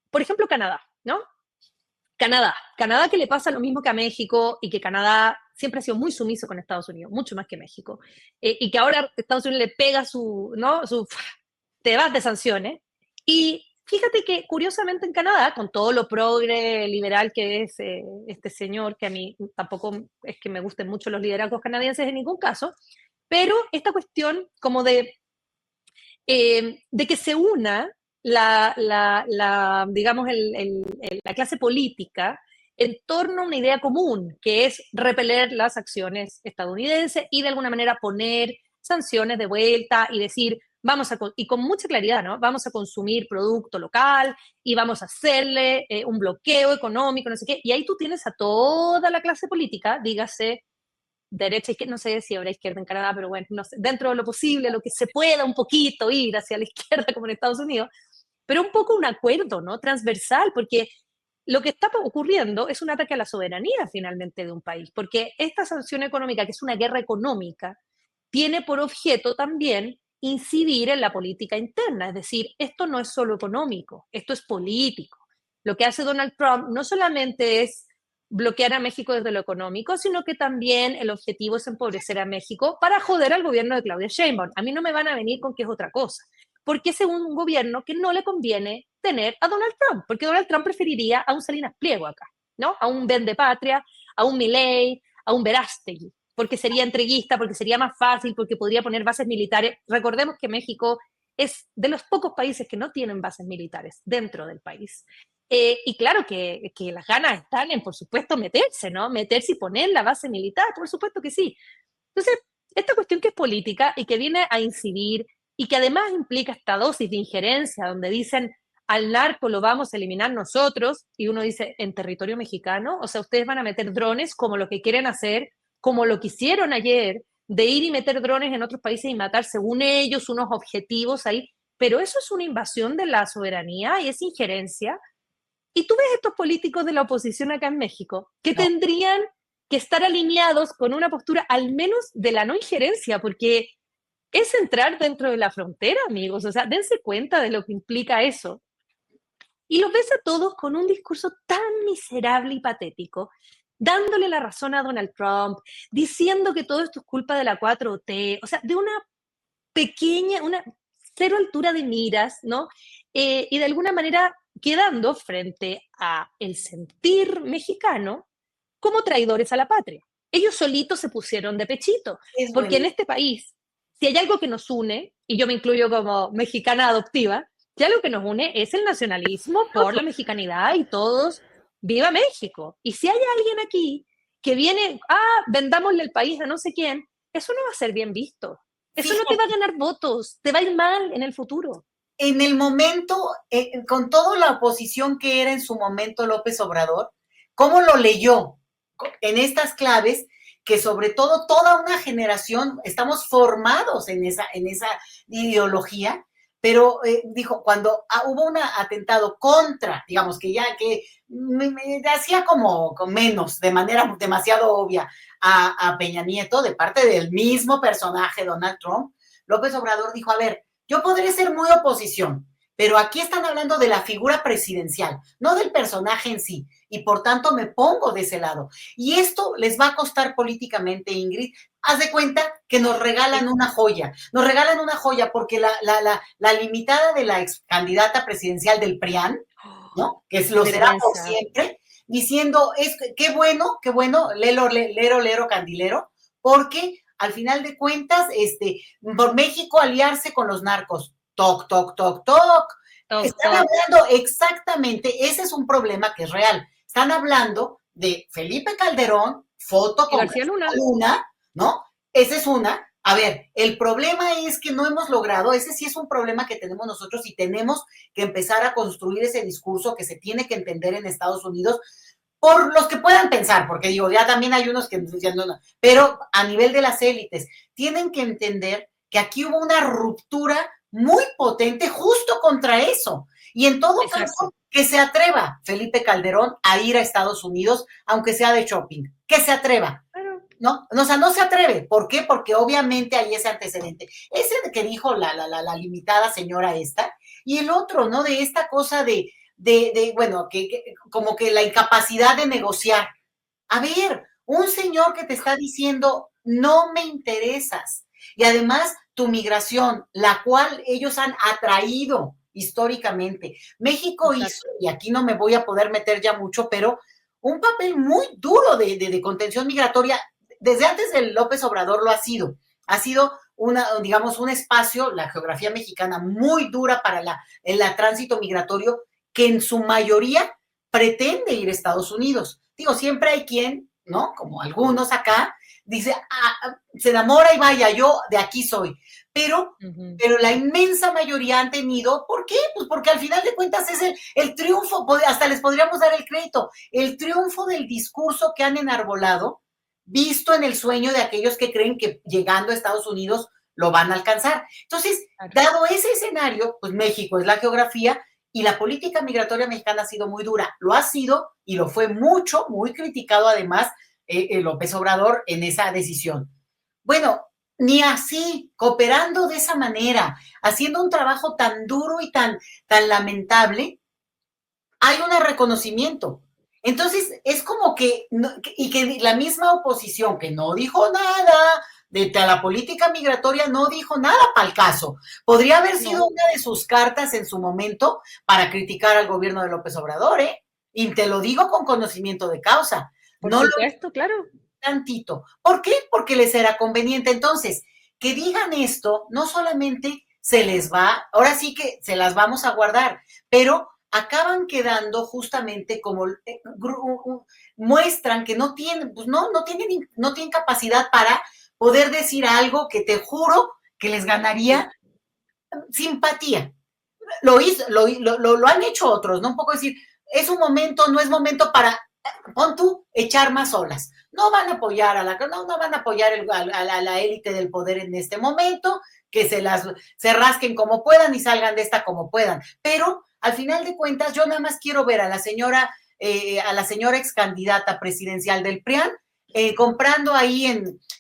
por ejemplo, Canadá, ¿no? Canadá que le pasa lo mismo que a México y que Canadá siempre ha sido muy sumiso con Estados Unidos, mucho más que México, y que ahora Estados Unidos le pega ¿no? Te vas de sanciones. Y fíjate que curiosamente en Canadá, con todo lo progre liberal que es este señor, que a mí tampoco es que me gusten mucho los liderazgos canadienses en ningún caso, pero esta cuestión como de que se una digamos, la clase política en torno a una idea común, que es repeler las acciones estadounidenses y de alguna manera poner sanciones de vuelta y decir, y con mucha claridad, ¿no? Vamos a consumir producto local y vamos a hacerle un bloqueo económico, no sé qué. Y ahí tú tienes a toda la clase política, dígase derecha, izquierda, no sé si habrá izquierda en Canadá, pero bueno, no sé, dentro de lo posible, lo que se pueda un poquito ir hacia la izquierda como en Estados Unidos, pero un poco un acuerdo, ¿no? Transversal, porque lo que está ocurriendo es un ataque a la soberanía finalmente de un país, porque esta sanción económica, que es una guerra económica, tiene por objeto también incidir en la política interna, es decir, esto no es solo económico, esto es político. Lo que hace Donald Trump no solamente es bloquear a México desde lo económico, sino que también el objetivo es empobrecer a México para joder al gobierno de Claudia Sheinbaum. A mí no me van a venir con que es otra cosa, porque es un gobierno que no le conviene tener a Donald Trump, porque Donald Trump preferiría a un Salinas Pliego acá, ¿no? A un Vende Patria, a un Milei, a un Verástegui, porque sería entreguista, porque sería más fácil, porque podría poner bases militares. Recordemos que México es de los pocos países que no tienen bases militares dentro del país. Y claro que las ganas están en, por supuesto, meterse, ¿no? Meterse y poner la base militar, por supuesto que sí. Entonces, esta cuestión que es política y que viene a incidir y que además implica esta dosis de injerencia, donde dicen al narco lo vamos a eliminar nosotros, y uno dice, en territorio mexicano, o sea, ustedes van a meter drones como lo que quieren hacer, como lo que hicieron ayer, de ir y meter drones en otros países y matar, según ellos, unos objetivos ahí, pero eso es una invasión de la soberanía y es injerencia. Y tú ves estos políticos de la oposición acá en México que No. tendrían que estar alineados con una postura al menos de la no injerencia, porque es entrar dentro de la frontera, amigos. O sea, dense cuenta de lo que implica eso. Y los ves a todos con un discurso tan miserable y patético, dándole la razón a Donald Trump, diciendo que todo esto es culpa de la 4T, o sea, de una pequeña, una cero altura de miras, ¿no? Y de alguna manera quedando frente a el sentir mexicano como traidores a la patria. Ellos solitos se pusieron de pechito, Es porque en bueno. este país, si hay algo que nos une, y yo me incluyo como mexicana adoptiva, si algo que nos une es el nacionalismo por la mexicanidad y todos, viva México. Y si hay alguien aquí que viene, vendámosle el país a no sé quién, eso no va a ser bien visto. Eso no te va a Fíjate, ganar votos, te va a ir mal en el futuro. en el momento, con toda la oposición que era en su momento López Obrador, ¿cómo lo leyó en estas claves? Que sobre todo toda una generación estamos formados en esa ideología, pero dijo, cuando hubo un atentado contra, digamos que ya que me hacía como con menos, de manera demasiado obvia, a Peña Nieto, de parte del mismo personaje Donald Trump, López Obrador dijo, a ver, yo podré ser muy oposición, pero aquí están hablando de la figura presidencial, no del personaje en sí, y por tanto me pongo de ese lado. Y esto les va a costar políticamente, Ingrid. Haz de cuenta que nos regalan una joya porque la limitada de la ex candidata presidencial del PRIAN, ¿no? Que lo Qué será por vergüenza. siempre, diciendo, qué bueno, lero, lero, lero, candilero, porque al final de cuentas, por México aliarse con los narcos. toc, toc, toc, toc. Toc, Están toc. hablando exactamente, ese es un problema que es real. Están hablando de Felipe Calderón, foto Y con García García Luna. Luna, ¿no? Esa es una. A ver, el problema es que no hemos logrado, ese sí es un problema que tenemos nosotros y tenemos que empezar a construir ese discurso que se tiene que entender en Estados Unidos por los que puedan pensar, porque digo, ya también hay unos que dicen, no, no, pero a nivel de las élites, tienen que entender que aquí hubo una ruptura muy potente justo contra eso. Y en todo Exacto. caso, que se atreva Felipe Calderón a ir a Estados Unidos, aunque sea de shopping, que se atreva. Claro. ¿No? O sea, no se atreve. ¿Por qué? Porque obviamente hay ese antecedente. Ese que dijo la limitada señora esta, y el otro, ¿no? De esta cosa bueno, como que la incapacidad de negociar. A ver, un señor que te está diciendo, no me interesas. Y además, tu migración, la cual ellos han atraído históricamente. México Exacto. hizo, y aquí no me voy a poder meter ya mucho, pero un papel muy duro de contención migratoria. Desde antes del López Obrador lo ha sido. Ha sido digamos, un espacio, la geografía mexicana, muy dura para el tránsito migratorio, que en su mayoría pretende ir a Estados Unidos. Digo, siempre hay quien, ¿no? Como algunos acá, dice, se enamora y vaya, yo de aquí soy. Pero la inmensa mayoría han tenido, ¿por qué? Pues porque al final de cuentas es el triunfo, hasta les podríamos dar el crédito, el triunfo del discurso que han enarbolado, visto en el sueño de aquellos que creen que llegando a Estados Unidos lo van a alcanzar. Entonces, dado ese escenario, pues México es la geografía, y la política migratoria mexicana ha sido muy dura. Lo ha sido y lo fue mucho, muy criticado además López Obrador en esa decisión. Bueno, ni así, cooperando de esa manera, haciendo un trabajo tan duro y tan lamentable, hay un reconocimiento. Entonces, es como que, y que la misma oposición que no dijo nada de la política migratoria, no dijo nada para el caso. Podría haber sido una de sus cartas en su momento para criticar al gobierno de López Obrador, ¿eh? Y te lo digo con conocimiento de causa. Por no supuesto, lo claro. Tantito. ¿Por qué? Porque les era conveniente. Entonces, que digan esto, no solamente se les va, ahora sí que se las vamos a guardar, pero acaban quedando justamente como muestran que no tienen, pues no tienen capacidad para poder decir algo que te juro que les ganaría simpatía. Lo han hecho otros, ¿no? Un poco decir, es un momento, no es momento para, pon tú, echar más olas. No van a apoyar no van a apoyar a la élite del poder en este momento, que se rasquen como puedan y salgan de esta como puedan. Pero al final de cuentas, yo nada más quiero ver a la señora ex candidata presidencial del PRIAN, comprando ahí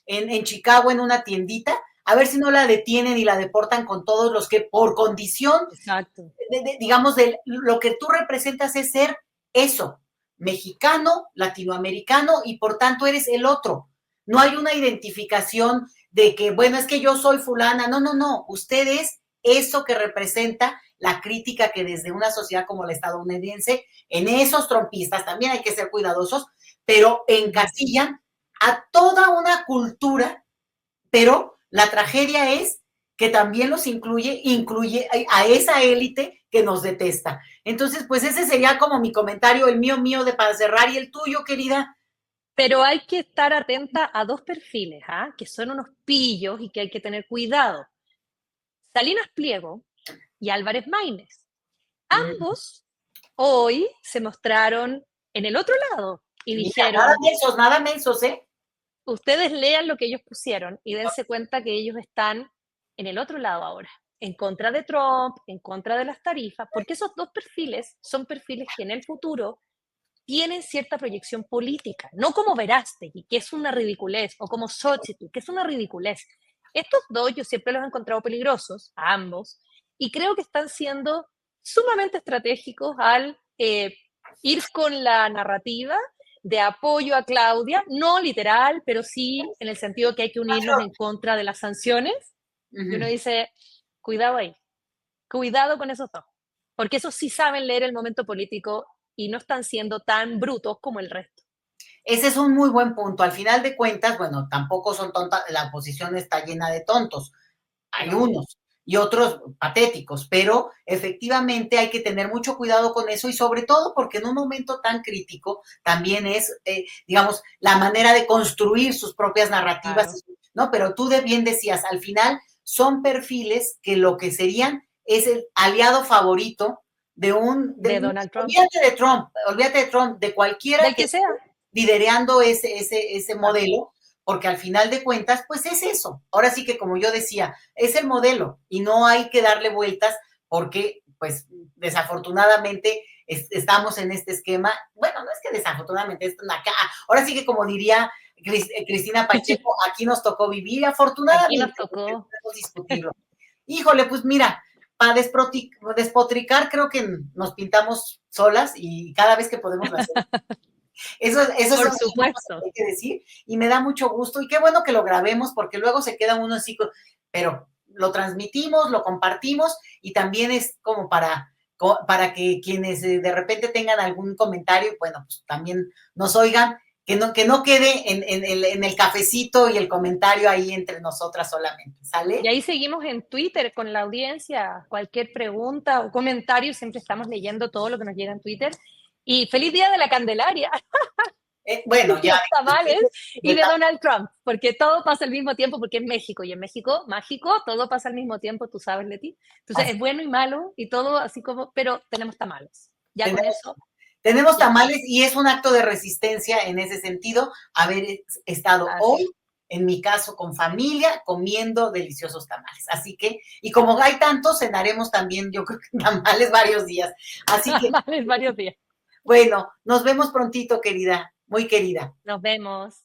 en Chicago en una tiendita, a ver si no la detienen y la deportan con todos los que por condición, exacto, digamos, de lo que tú representas es ser eso, mexicano, latinoamericano, y por tanto eres el otro. No hay una identificación de que, bueno, es que yo soy fulana. No. Usted es eso que representa la crítica que desde una sociedad como la estadounidense, en esos trompistas también hay que ser cuidadosos, pero encasillan a toda una cultura, pero la tragedia es que también los incluye a esa élite que nos detesta. Entonces, pues ese sería como mi comentario, el mío para cerrar, y el tuyo, querida. Pero hay que estar atenta a dos perfiles, ¿ah? Que son unos pillos y que hay que tener cuidado. Salinas Pliego y Álvarez Maínez. Ambos hoy se mostraron en el otro lado y dijeron, nada mensos, ¿eh? Ustedes lean lo que ellos pusieron y dense cuenta que ellos están en el otro lado ahora, en contra de Trump, en contra de las tarifas, porque esos dos perfiles son perfiles que en el futuro tienen cierta proyección política, no como Verástegui, que es una ridiculez, o como Xochitl, que es una ridiculez. Estos dos yo siempre los he encontrado peligrosos, a ambos, y creo que están siendo sumamente estratégicos al ir con la narrativa de apoyo a Claudia, no literal, pero sí en el sentido que hay que unirnos en contra de las sanciones. Y uno dice, cuidado ahí, cuidado con esos dos, porque esos sí saben leer el momento político y no están siendo tan brutos como el resto. Ese es un muy buen punto. Al final de cuentas, bueno, tampoco son tontas, la oposición está llena de tontos. Hay unos. y otros patéticos, pero efectivamente hay que tener mucho cuidado con eso y sobre todo porque en un momento tan crítico también es, digamos, la manera de construir sus propias narrativas, Claro. ¿no? Pero tú bien decías, al final son perfiles que lo que serían es el aliado favorito De Donald Trump. olvídate de Trump, de cualquiera Del que que esté sea. liderando ese modelo, porque al final de cuentas, pues es eso. Ahora sí que como yo decía, es el modelo y no hay que darle vueltas porque, pues, desafortunadamente estamos en este esquema. Bueno, no es que desafortunadamente, es acá. Ahora sí que como diría Cristina Pacheco, aquí nos tocó vivir, Aquí afortunadamente, nos tocó. podemos discutirlo. Híjole, pues mira, para despotricar creo que nos pintamos solas y cada vez que podemos lo hacemos. Eso Por son las cosas supuesto. que hay que decir y me da mucho gusto y qué bueno que lo grabemos porque luego se queda uno así, pero lo transmitimos, lo compartimos y también es como para que quienes de repente tengan algún comentario, bueno, pues también nos oigan, que no quede en el cafecito y el comentario ahí entre nosotras solamente, Y ¿sale? ahí seguimos en Twitter con la audiencia. Cualquier pregunta o comentario, siempre estamos leyendo todo lo que nos llega en Twitter. Y feliz día de la Candelaria, Bueno, ya. los tamales y De, de Donald Trump, porque todo pasa al mismo tiempo, porque es México y en México, mágico, todo pasa al mismo tiempo, tú sabes, Leti. Entonces así, es bueno y malo y todo así como, pero tenemos tamales. Ya con tenemos eso, Tenemos ya. tamales y es un acto de resistencia en ese sentido haber estado Así. hoy, en mi caso, con familia, comiendo deliciosos tamales. Así que, y como hay tantos, cenaremos también, yo creo que tamales varios días. Así que, Tamales varios días. bueno, nos vemos prontito, querida, muy querida. Nos vemos.